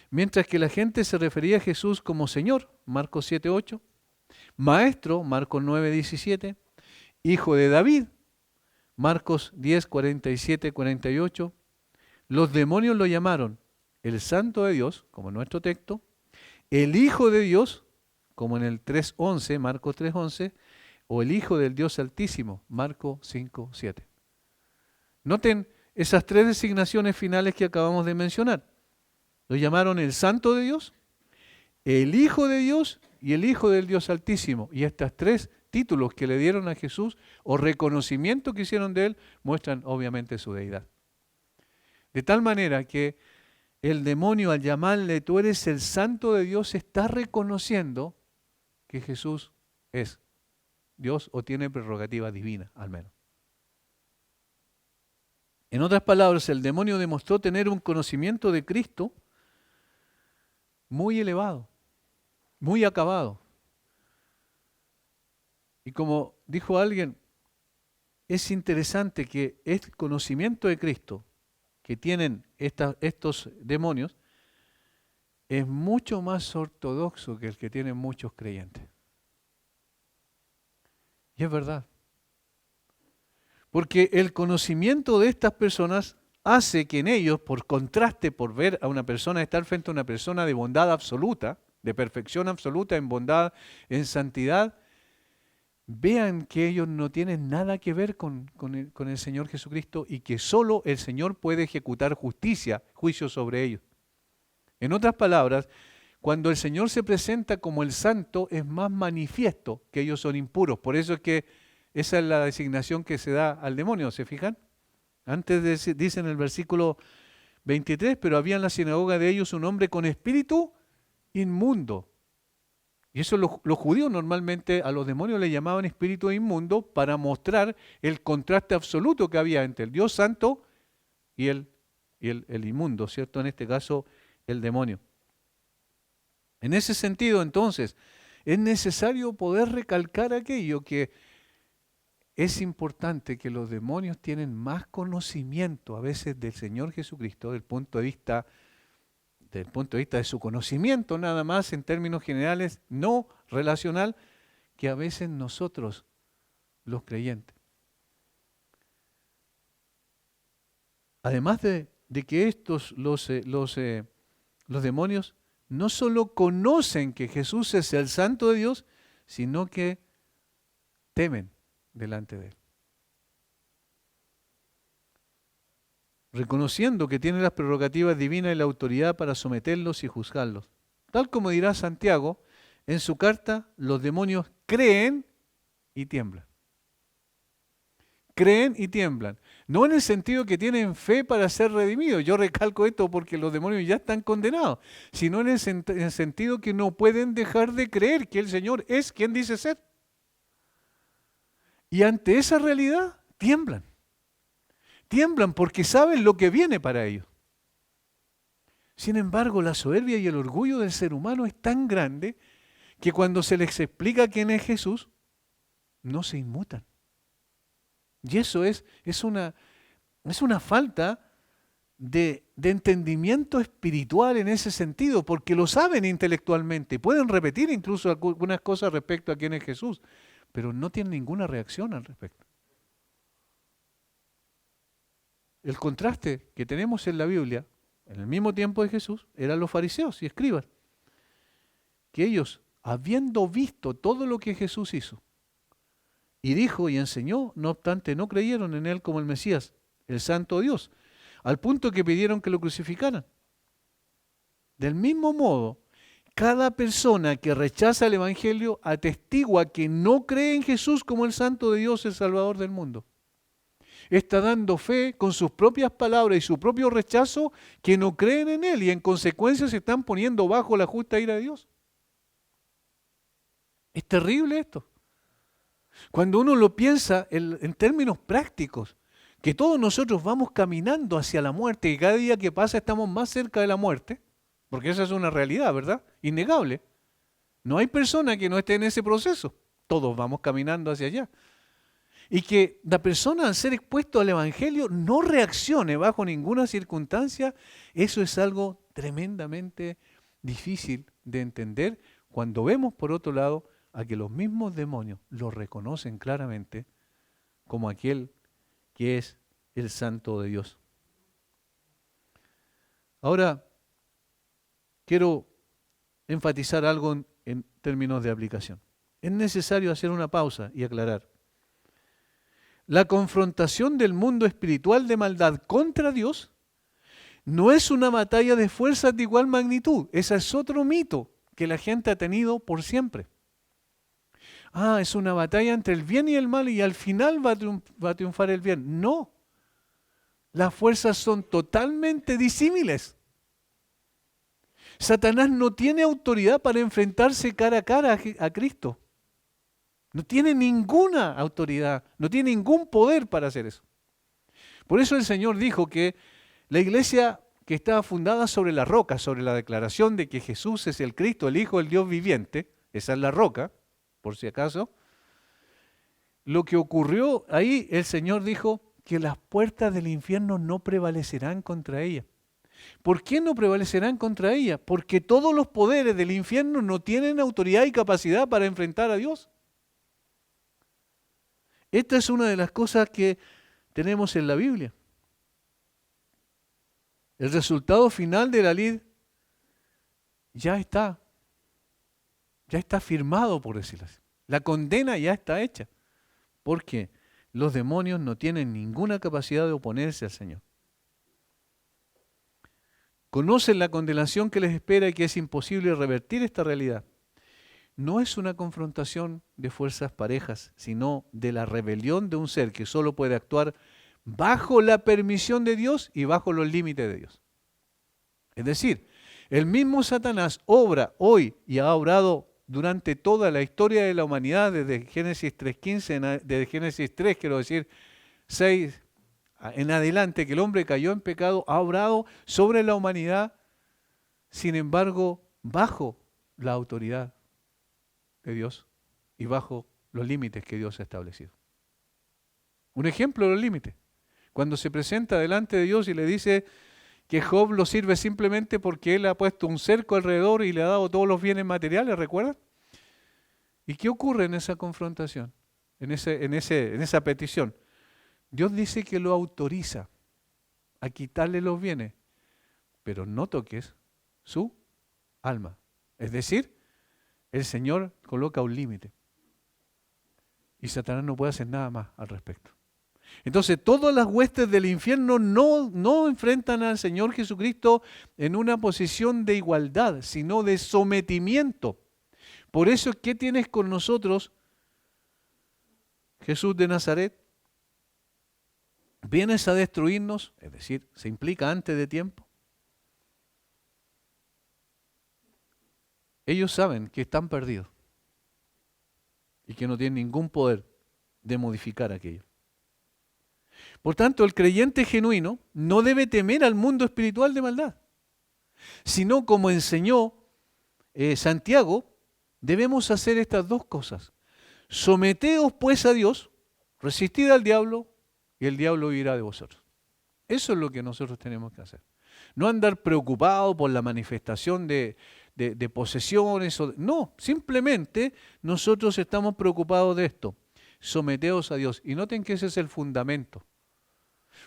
Mientras que la gente se refería a Jesús como Señor, Marcos 7:8, Maestro, Marcos 9:17, Hijo de David, Marcos 10:47, 48. Los demonios lo llamaron el Santo de Dios, como en nuestro texto, el Hijo de Dios, como en el 3:11, Marcos 3:11, o el Hijo del Dios Altísimo, Marcos 5:7. Noten esas tres designaciones finales que acabamos de mencionar. Lo llamaron el Santo de Dios, el Hijo de Dios y el Hijo del Dios Altísimo. Y estos tres títulos que le dieron a Jesús o reconocimiento que hicieron de Él muestran obviamente su deidad. De tal manera que el demonio al llamarle tú eres el Santo de Dios está reconociendo que Jesús es Dios o tiene prerrogativa divina al menos. En otras palabras, el demonio demostró tener un conocimiento de Cristo muy elevado, muy acabado. Y como dijo alguien, es interesante que este conocimiento de Cristo que tienen estos demonios es mucho más ortodoxo que el que tienen muchos creyentes. Y es verdad. Porque el conocimiento de estas personas hace que en ellos, por contraste, por ver a una persona, estar frente a una persona de bondad absoluta, de perfección absoluta en bondad, en santidad, vean que ellos no tienen nada que ver con el Señor Jesucristo y que solo el Señor puede ejecutar justicia, juicio sobre ellos. En otras palabras, cuando el Señor se presenta como el santo, es más manifiesto que ellos son impuros. Por eso es que esa es la designación que se da al demonio, ¿se fijan? Antes dice en el versículo 23, pero había en la sinagoga de ellos un hombre con espíritu inmundo. Y eso los judíos normalmente a los demonios le llamaban espíritus inmundos para mostrar el contraste absoluto que había entre el Dios santo y el inmundo, ¿cierto? En este caso, el demonio. En ese sentido, entonces, es necesario poder recalcar aquello que es importante, que los demonios tienen más conocimiento a veces del Señor Jesucristo, desde el punto de vista de su conocimiento nada más en términos generales, no relacional, que a veces nosotros, los creyentes. Además de que los demonios no solo conocen que Jesús es el Santo de Dios, sino que temen delante de Él. Reconociendo que tiene las prerrogativas divinas y la autoridad para someterlos y juzgarlos. Tal como dirá Santiago, en su carta, los demonios creen y tiemblan. Creen y tiemblan. No en el sentido que tienen fe para ser redimidos. Yo recalco esto porque los demonios ya están condenados. Sino en el sentido que no pueden dejar de creer que el Señor es quien dice ser. Y ante esa realidad, tiemblan. Tiemblan porque saben lo que viene para ellos. Sin embargo, la soberbia y el orgullo del ser humano es tan grande que cuando se les explica quién es Jesús, no se inmutan. Y eso es una falta de entendimiento espiritual en ese sentido, porque lo saben intelectualmente, pueden repetir incluso algunas cosas respecto a quién es Jesús, pero no tienen ninguna reacción al respecto. El contraste que tenemos en la Biblia, en el mismo tiempo de Jesús, eran los fariseos y escribas, que ellos, habiendo visto todo lo que Jesús hizo, y dijo y enseñó, no obstante, no creyeron en Él como el Mesías, el Santo Dios, al punto que pidieron que lo crucificaran. Del mismo modo, cada persona que rechaza el Evangelio atestigua que no cree en Jesús como el Santo de Dios, el Salvador del mundo. Está dando fe con sus propias palabras y su propio rechazo que no creen en Él y en consecuencia se están poniendo bajo la justa ira de Dios. Es terrible esto. Cuando uno lo piensa en términos prácticos, que todos nosotros vamos caminando hacia la muerte y cada día que pasa estamos más cerca de la muerte, porque esa es una realidad, ¿verdad? Innegable. No hay persona que no esté en ese proceso. Todos vamos caminando hacia allá. Y que la persona al ser expuesto al Evangelio no reaccione bajo ninguna circunstancia, eso es algo tremendamente difícil de entender cuando vemos por otro lado a que los mismos demonios lo reconocen claramente como aquel que es el Santo de Dios. Ahora, quiero enfatizar algo en términos de aplicación. Es necesario hacer una pausa y aclarar. La confrontación del mundo espiritual de maldad contra Dios no es una batalla de fuerzas de igual magnitud. Ese es otro mito que la gente ha tenido por siempre. Es una batalla entre el bien y el mal y al final va a triunfar el bien. No, las fuerzas son totalmente disímiles. Satanás no tiene autoridad para enfrentarse cara a cara a Cristo. No tiene ninguna autoridad, no tiene ningún poder para hacer eso. Por eso el Señor dijo que la iglesia que estaba fundada sobre la roca, sobre la declaración de que Jesús es el Cristo, el Hijo del Dios viviente, esa es la roca, por si acaso, lo que ocurrió ahí, el Señor dijo que las puertas del infierno no prevalecerán contra ella. ¿Por qué no prevalecerán contra ella? Porque todos los poderes del infierno no tienen autoridad y capacidad para enfrentar a Dios. Esta es una de las cosas que tenemos en la Biblia. El resultado final de la lid ya está firmado, por decirlo así. La condena ya está hecha, porque los demonios no tienen ninguna capacidad de oponerse al Señor. Conocen la condenación que les espera y que es imposible revertir esta realidad. No es una confrontación de fuerzas parejas, sino de la rebelión de un ser que solo puede actuar bajo la permisión de Dios y bajo los límites de Dios. Es decir, el mismo Satanás obra hoy y ha obrado durante toda la historia de la humanidad, desde Génesis 3:15, desde Génesis 3, quiero decir, 6 en adelante, que el hombre cayó en pecado, ha obrado sobre la humanidad, sin embargo, bajo la autoridad de Dios y bajo los límites que Dios ha establecido. Un ejemplo de los límites. Cuando se presenta delante de Dios y le dice que Job lo sirve simplemente porque él ha puesto un cerco alrededor y le ha dado todos los bienes materiales, ¿recuerdan? ¿Y qué ocurre en esa confrontación? En esa petición. Dios dice que lo autoriza a quitarle los bienes, pero no toques su alma. Es decir, el Señor coloca un límite y Satanás no puede hacer nada más al respecto. Entonces, todas las huestes del infierno no enfrentan al Señor Jesucristo en una posición de igualdad, sino de sometimiento. Por eso, ¿qué tienes con nosotros, Jesús de Nazaret? ¿Vienes a destruirnos? Es decir, ¿se implica antes de tiempo? Ellos saben que están perdidos y que no tienen ningún poder de modificar aquello. Por tanto, el creyente genuino no debe temer al mundo espiritual de maldad, sino, como enseñó Santiago, debemos hacer estas dos cosas. Someteos pues a Dios, resistid al diablo y el diablo huirá de vosotros. Eso es lo que nosotros tenemos que hacer. No andar preocupados por la manifestación de posesiones. No, simplemente nosotros estamos preocupados de esto. Someteos a Dios. Y noten que ese es el fundamento.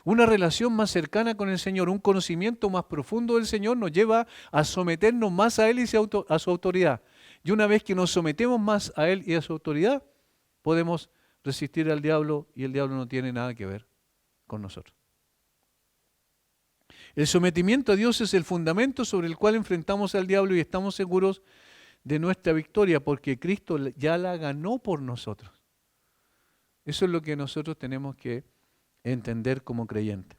Una relación más cercana con el Señor, un conocimiento más profundo del Señor nos lleva a someternos más a Él y a su autoridad. Y una vez que nos sometemos más a Él y a su autoridad, podemos resistir al diablo y el diablo no tiene nada que ver con nosotros. El sometimiento a Dios es el fundamento sobre el cual enfrentamos al diablo y estamos seguros de nuestra victoria porque Cristo ya la ganó por nosotros. Eso es lo que nosotros tenemos que entender como creyentes.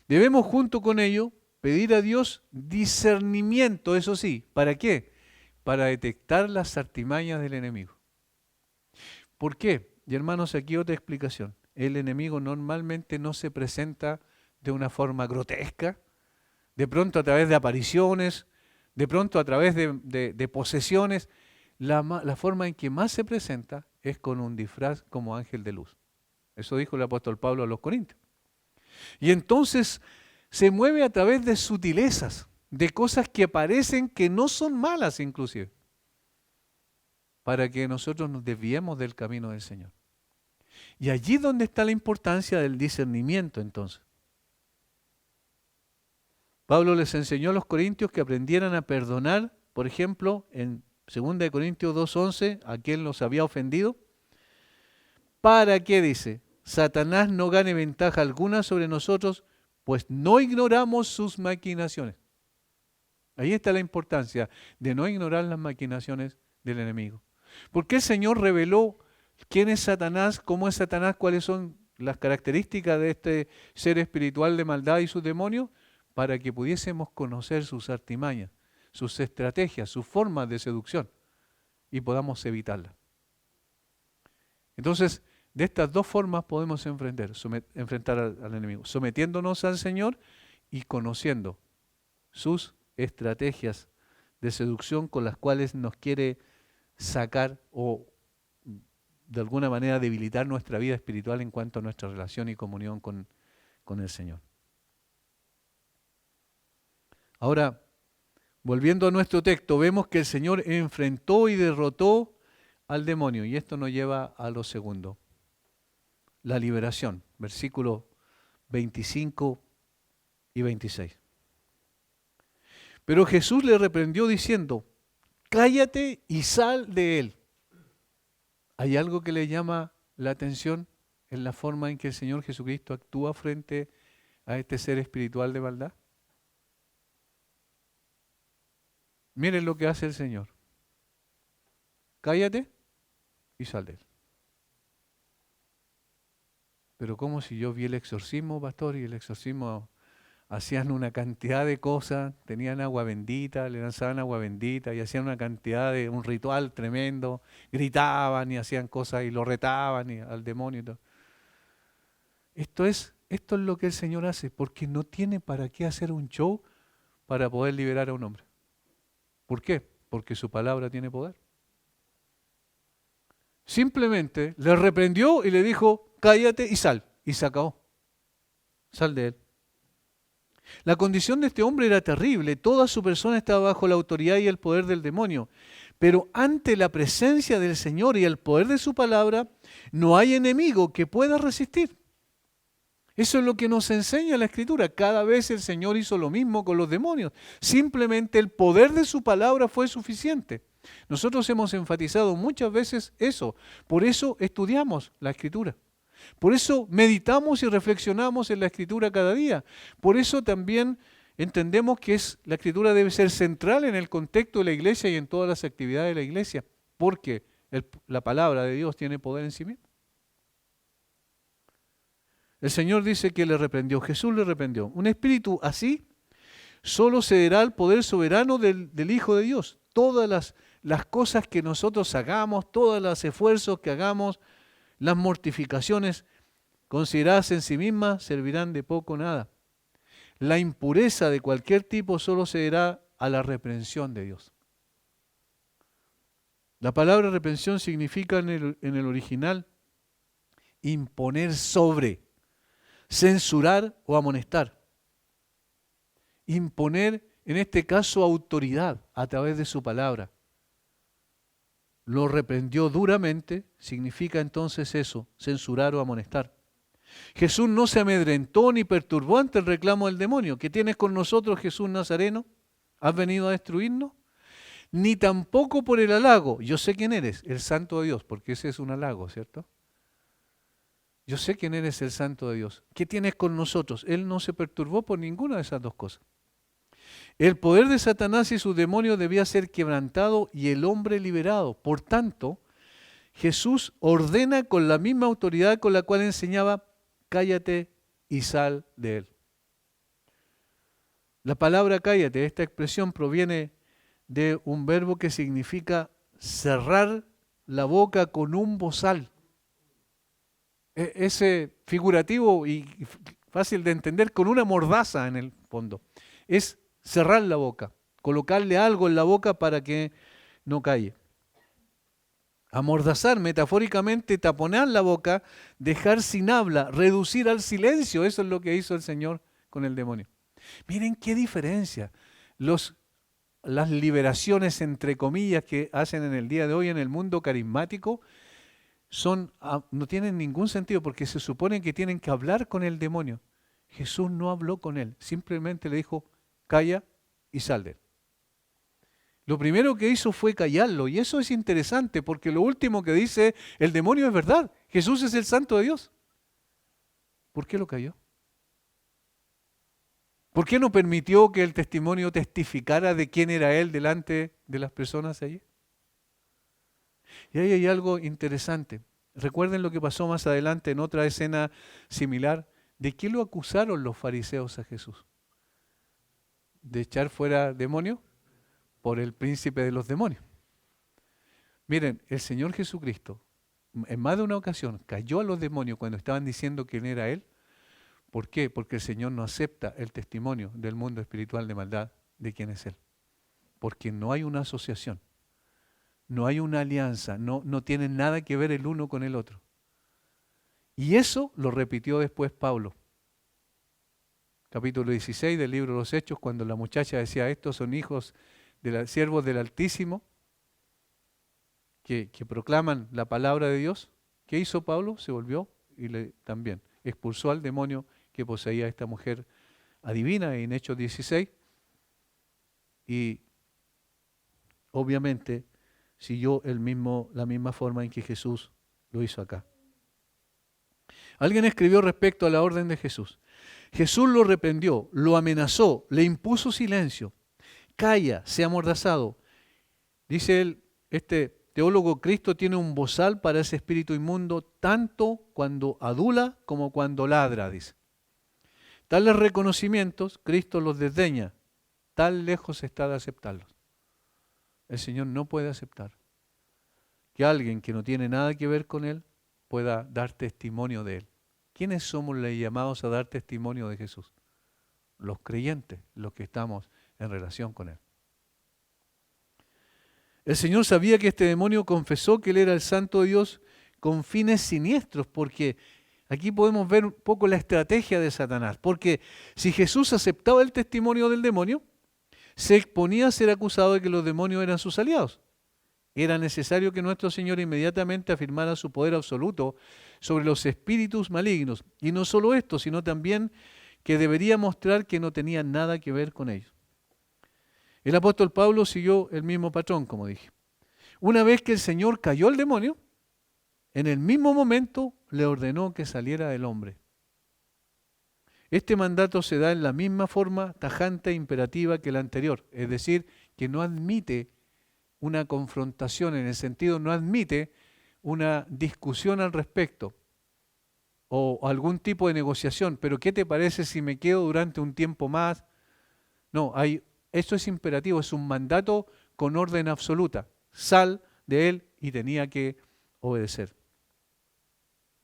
Debemos junto con ello pedir a Dios discernimiento, eso sí. ¿Para qué? Para detectar las artimañas del enemigo. ¿Por qué? Y hermanos, aquí otra explicación. El enemigo normalmente no se presenta de una forma grotesca, de pronto a través de apariciones, de pronto a través de posesiones. La forma en que más se presenta es con un disfraz como ángel de luz. Eso dijo el apóstol Pablo a los Corintios. Y entonces se mueve a través de sutilezas, de cosas que parecen que no son malas inclusive, para que nosotros nos desviemos del camino del Señor. Y allí donde está la importancia del discernimiento entonces. Pablo les enseñó a los corintios que aprendieran a perdonar, por ejemplo, en 2 Corintios 2:11, a quien los había ofendido. ¿Para qué? Dice, Satanás no gane ventaja alguna sobre nosotros, pues no ignoramos sus maquinaciones. Ahí está la importancia de no ignorar las maquinaciones del enemigo. Porque el Señor reveló quién es Satanás, cómo es Satanás, cuáles son las características de este ser espiritual de maldad y sus demonios, para que pudiésemos conocer sus artimañas, sus estrategias, sus formas de seducción y podamos evitarlas. Entonces, de estas dos formas podemos enfrentar al enemigo, sometiéndonos al Señor y conociendo sus estrategias de seducción con las cuales nos quiere sacar o de alguna manera debilitar nuestra vida espiritual en cuanto a nuestra relación y comunión con el Señor. Ahora, volviendo a nuestro texto, vemos que el Señor enfrentó y derrotó al demonio, y esto nos lleva a lo segundo, la liberación, versículos 25 y 26. Pero Jesús le reprendió diciendo, cállate y sal de él. ¿Hay algo que le llama la atención en la forma en que el Señor Jesucristo actúa frente a este ser espiritual de maldad? Miren lo que hace el Señor. Cállate y sal de él. Pero ¿cómo si yo vi el exorcismo, pastor, y el exorcismo hacían una cantidad de cosas, tenían agua bendita, le lanzaban agua bendita y hacían una cantidad de, un ritual tremendo, gritaban y hacían cosas y lo retaban al demonio y todo. Esto es lo que el Señor hace, porque no tiene para qué hacer un show para poder liberar a un hombre. ¿Por qué? Porque su palabra tiene poder. Simplemente le reprendió y le dijo, cállate y sal. Y se acabó. Sal de él. La condición de este hombre era terrible. Toda su persona estaba bajo la autoridad y el poder del demonio. Pero ante la presencia del Señor y el poder de su palabra, no hay enemigo que pueda resistir. Eso es lo que nos enseña la Escritura. Cada vez el Señor hizo lo mismo con los demonios. Simplemente el poder de su palabra fue suficiente. Nosotros hemos enfatizado muchas veces eso. Por eso estudiamos la Escritura. Por eso meditamos y reflexionamos en la Escritura cada día. Por eso también entendemos que la Escritura debe ser central en el contexto de la iglesia y en todas las actividades de la iglesia. Porque la palabra de Dios tiene poder en sí misma. El Señor dice que le reprendió, Jesús le reprendió. Un espíritu así solo cederá al poder soberano del Hijo de Dios. Todas las cosas que nosotros hagamos, todos los esfuerzos que hagamos, las mortificaciones consideradas en sí mismas servirán de poco o nada. La impureza de cualquier tipo solo cederá a la reprensión de Dios. La palabra reprensión significa en el original imponer sobre, censurar o amonestar. Imponer, en este caso, autoridad a través de su palabra. Lo reprendió duramente, significa entonces eso, censurar o amonestar. Jesús no se amedrentó ni perturbó ante el reclamo del demonio. ¿Qué tienes con nosotros, Jesús Nazareno? ¿Has venido a destruirnos? Ni tampoco por el halago. Yo sé quién eres, el Santo de Dios, porque ese es un halago, ¿cierto? Yo sé quién eres, el Santo de Dios. ¿Qué tienes con nosotros? Él no se perturbó por ninguna de esas dos cosas. El poder de Satanás y sus demonios debía ser quebrantado y el hombre liberado. Por tanto, Jesús ordena con la misma autoridad con la cual enseñaba, cállate y sal de él. La palabra cállate, esta expresión proviene de un verbo que significa cerrar la boca con un bozal. Ese figurativo y fácil de entender, con una mordaza en el fondo. Es cerrar la boca, colocarle algo en la boca para que no calle. Amordazar, metafóricamente, taponar la boca, dejar sin habla, reducir al silencio. Eso es lo que hizo el Señor con el demonio. Miren qué diferencia. Las liberaciones, entre comillas, que hacen en el día de hoy en el mundo carismático, no tienen ningún sentido porque se supone que tienen que hablar con el demonio. Jesús no habló con él, simplemente le dijo, calla y sal de él. Lo primero que hizo fue callarlo y eso es interesante porque lo último que dice el demonio es verdad. Jesús es el Santo de Dios. ¿Por qué lo calló? ¿Por qué no permitió que el testimonio testificara de quién era él delante de las personas allí? Y ahí hay algo interesante. Recuerden lo que pasó más adelante en otra escena similar. ¿De qué lo acusaron los fariseos a Jesús? ¿De echar fuera demonios? Por el príncipe de los demonios. Miren, el Señor Jesucristo, en más de una ocasión, cayó a los demonios cuando estaban diciendo quién era Él. ¿Por qué? Porque el Señor no acepta el testimonio del mundo espiritual de maldad de quién es Él. Porque no hay una asociación. No hay una alianza, no tienen nada que ver el uno con el otro. Y eso lo repitió después Pablo. Capítulo 16 del libro de los Hechos, cuando la muchacha decía, estos son hijos siervos del Altísimo, que proclaman la palabra de Dios. ¿Qué hizo Pablo? Se volvió y también expulsó al demonio que poseía a esta mujer adivina en Hechos 16. Y obviamente siguió la misma forma en que Jesús lo hizo acá. Alguien escribió respecto a la orden de Jesús. Jesús lo reprendió, lo amenazó, le impuso silencio. Calla, sea amordazado. Dice él, este teólogo, Cristo tiene un bozal para ese espíritu inmundo, tanto cuando adula como cuando ladra, dice. Tales reconocimientos, Cristo los desdeña. Tan lejos está de aceptarlos. El Señor no puede aceptar que alguien que no tiene nada que ver con Él pueda dar testimonio de Él. ¿Quiénes somos los llamados a dar testimonio de Jesús? Los creyentes, los que estamos en relación con Él. El Señor sabía que este demonio confesó que Él era el Santo de Dios con fines siniestros, porque aquí podemos ver un poco la estrategia de Satanás, porque si Jesús aceptaba el testimonio del demonio, se exponía a ser acusado de que los demonios eran sus aliados. Era necesario que nuestro Señor inmediatamente afirmara su poder absoluto sobre los espíritus malignos. Y no solo esto, sino también que debería mostrar que no tenía nada que ver con ellos. El apóstol Pablo siguió el mismo patrón, como dije. Una vez que el Señor cayó el demonio, en el mismo momento le ordenó que saliera del hombre. Este mandato se da en la misma forma tajante e imperativa que el anterior, es decir, que no admite una confrontación, en el sentido no admite una discusión al respecto o algún tipo de negociación. Pero ¿qué te parece si me quedo durante un tiempo más? No, esto es imperativo, es un mandato con orden absoluta. Sal de él y tenía que obedecer.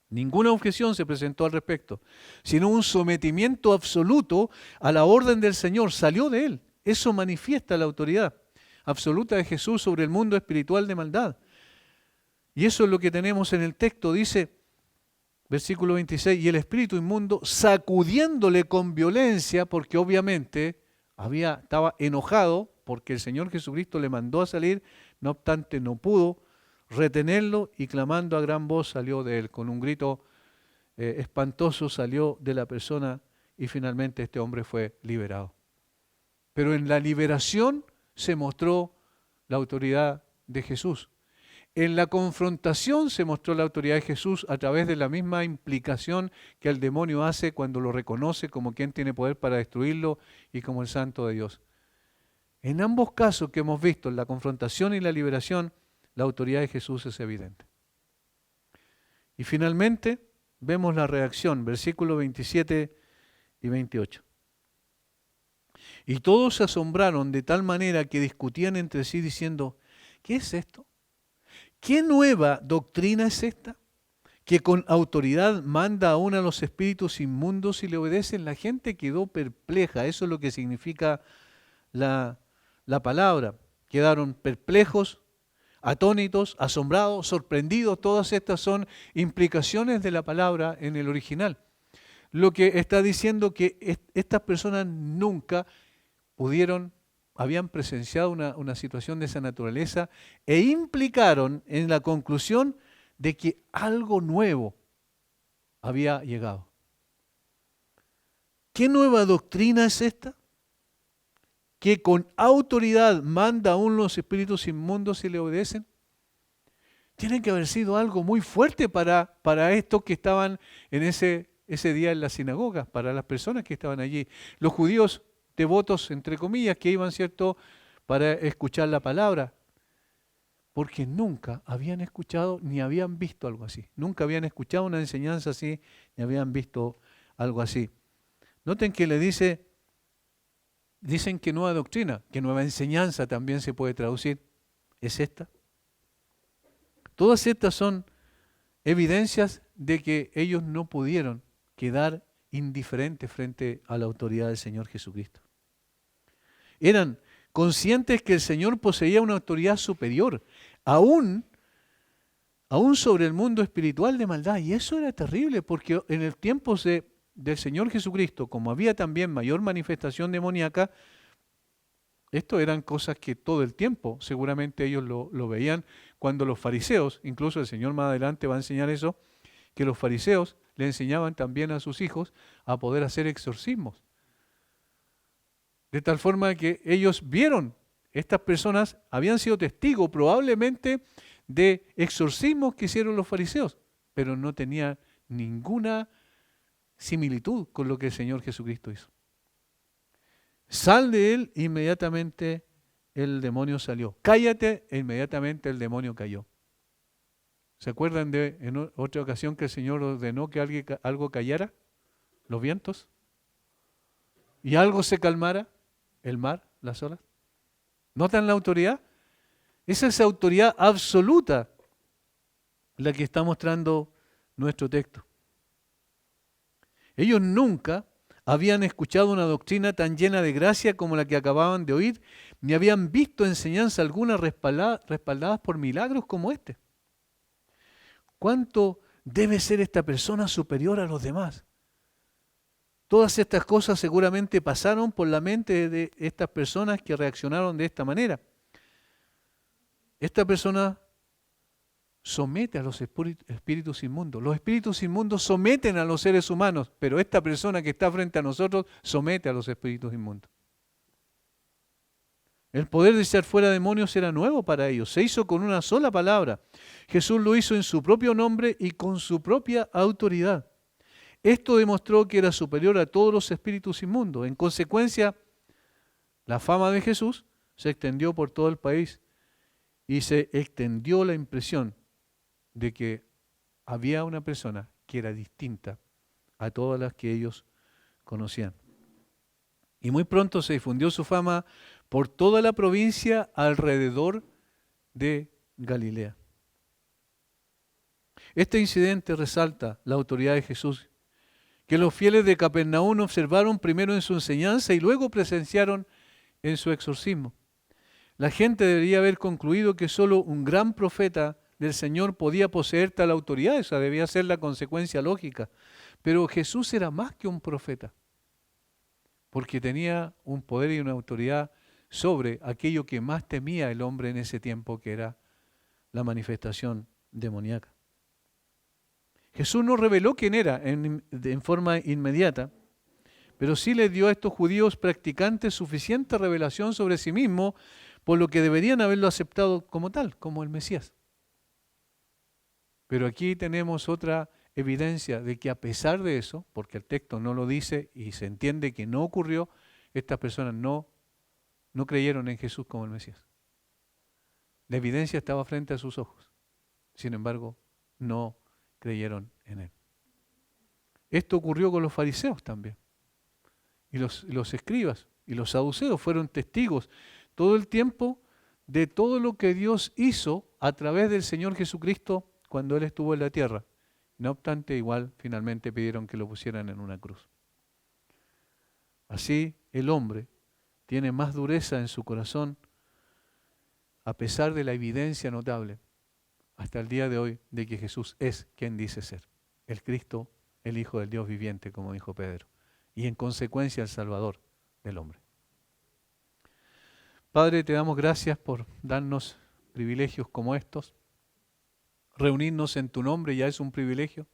Ninguna objeción se presentó al respecto, sino un sometimiento absoluto a la orden del Señor. Salió de él. Eso manifiesta la autoridad absoluta de Jesús sobre el mundo espiritual de maldad. Y eso es lo que tenemos en el texto. Dice, versículo 26, y el espíritu inmundo, sacudiéndole con violencia, porque obviamente estaba enojado, porque el Señor Jesucristo le mandó a salir, no obstante no pudo retenerlo, y clamando a gran voz salió de él. Con un grito espantoso salió de la persona y finalmente este hombre fue liberado. Pero en la liberación se mostró la autoridad de Jesús. En la confrontación se mostró la autoridad de Jesús a través de la misma implicación que el demonio hace cuando lo reconoce como quien tiene poder para destruirlo y como el santo de Dios. En ambos casos que hemos visto, en la confrontación y la liberación, la autoridad de Jesús es evidente. Y finalmente vemos la reacción, versículos 27 y 28. Y todos se asombraron de tal manera que discutían entre sí diciendo, ¿qué es esto? ¿Qué nueva doctrina es esta? Que con autoridad manda aún a los espíritus inmundos y le obedecen. La gente quedó perpleja, eso es lo que significa la palabra. Quedaron perplejos, atónitos, asombrados, sorprendidos. Todas estas son implicaciones de la palabra en el original. Lo que está diciendo que estas personas nunca habían presenciado una situación de esa naturaleza e implicaron en la conclusión de que algo nuevo había llegado. ¿Qué nueva doctrina es esta? Que con autoridad manda aún los espíritus inmundos y le obedecen. Tiene que haber sido algo muy fuerte para estos que estaban en ese día en la sinagoga, para las personas que estaban allí. Los judíos devotos, entre comillas, que iban, ¿cierto?, para escuchar la palabra, porque nunca habían escuchado ni habían visto algo así. Nunca habían escuchado una enseñanza así, ni habían visto algo así. Noten que dicen que nueva doctrina, que nueva enseñanza también se puede traducir. ¿Es esta? Todas estas son evidencias de que ellos no pudieron quedar indiferentes frente a la autoridad del Señor Jesucristo. Eran conscientes que el Señor poseía una autoridad superior, aún sobre el mundo espiritual de maldad. Y eso era terrible, porque en el tiempo del Señor Jesucristo, como había también mayor manifestación demoníaca, esto eran cosas que todo el tiempo seguramente ellos lo veían cuando los fariseos, incluso el Señor más adelante va a enseñar eso, que los fariseos le enseñaban también a sus hijos a poder hacer exorcismos. De tal forma que ellos vieron, estas personas habían sido testigos probablemente de exorcismos que hicieron los fariseos, pero no tenían ninguna similitud con lo que el Señor Jesucristo hizo. Sal de él, inmediatamente el demonio salió. Cállate, e inmediatamente el demonio cayó. ¿Se acuerdan de en otra ocasión que el Señor ordenó que algo callara? ¿Los vientos? y algo se calmara, el mar, las olas. ¿Notan la autoridad? Esa es autoridad absoluta la que está mostrando nuestro texto. Ellos nunca habían escuchado una doctrina tan llena de gracia como la que acababan de oír, ni habían visto enseñanza alguna respaldadas por milagros como este. ¿Cuánto debe ser esta persona superior a los demás? Todas estas cosas seguramente pasaron por la mente de estas personas que reaccionaron de esta manera. Esta persona somete a los espíritus inmundos. Los espíritus inmundos someten a los seres humanos, pero esta persona que está frente a nosotros somete a los espíritus inmundos. El poder de echar fuera demonios era nuevo para ellos. Se hizo con una sola palabra. Jesús lo hizo en su propio nombre y con su propia autoridad. Esto demostró que era superior a todos los espíritus inmundos. En consecuencia, la fama de Jesús se extendió por todo el país y se extendió la impresión de que había una persona que era distinta a todas las que ellos conocían. Y muy pronto se difundió su fama por toda la provincia alrededor de Galilea. Este incidente resalta la autoridad de Jesús, que los fieles de Capernaum observaron primero en su enseñanza y luego presenciaron en su exorcismo. La gente debería haber concluido que solo un gran profeta del Señor podía poseer tal autoridad. Esa debía ser la consecuencia lógica. Pero Jesús era más que un profeta, porque tenía un poder y una autoridad sobre aquello que más temía el hombre en ese tiempo, que era la manifestación demoníaca. Jesús no reveló quién era en forma inmediata, pero sí le dio a estos judíos practicantes suficiente revelación sobre sí mismo, por lo que deberían haberlo aceptado como tal, como el Mesías. Pero aquí tenemos otra evidencia de que a pesar de eso, porque el texto no lo dice y se entiende que no ocurrió, estas personas no creyeron en Jesús como el Mesías. La evidencia estaba frente a sus ojos. Sin embargo, no creyeron en Él. Esto ocurrió con los fariseos también. Y los escribas y los saduceos fueron testigos todo el tiempo de todo lo que Dios hizo a través del Señor Jesucristo cuando Él estuvo en la tierra. No obstante, igual finalmente pidieron que lo pusieran en una cruz. Así el hombre tiene más dureza en su corazón, a pesar de la evidencia notable hasta el día de hoy de que Jesús es quien dice ser, el Cristo, el Hijo del Dios viviente, como dijo Pedro, y en consecuencia el Salvador del hombre. Padre, te damos gracias por darnos privilegios como estos. Reunirnos en tu nombre ya es un privilegio.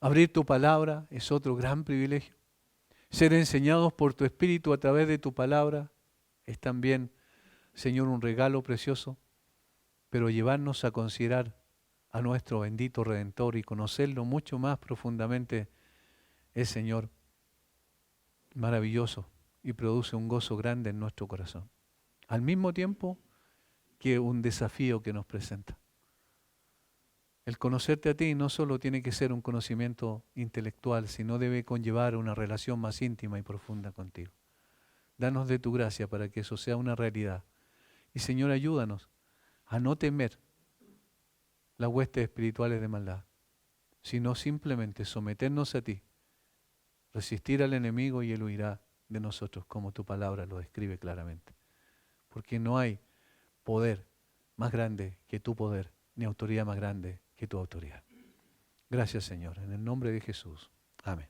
Abrir tu palabra es otro gran privilegio. Ser enseñados por tu Espíritu a través de tu palabra es también, Señor, un regalo precioso. Pero llevarnos a considerar a nuestro bendito Redentor y conocerlo mucho más profundamente es, Señor, maravilloso y produce un gozo grande en nuestro corazón. Al mismo tiempo que un desafío que nos presenta. El conocerte a ti no solo tiene que ser un conocimiento intelectual, sino debe conllevar una relación más íntima y profunda contigo. Danos de tu gracia para que eso sea una realidad. Y Señor, ayúdanos a no temer las huestes espirituales de maldad, sino simplemente someternos a ti, resistir al enemigo y él huirá de nosotros, como tu palabra lo describe claramente. Porque no hay poder más grande que tu poder, ni autoridad más grande que tu autoridad. Gracias, Señor, en el nombre de Jesús. Amén.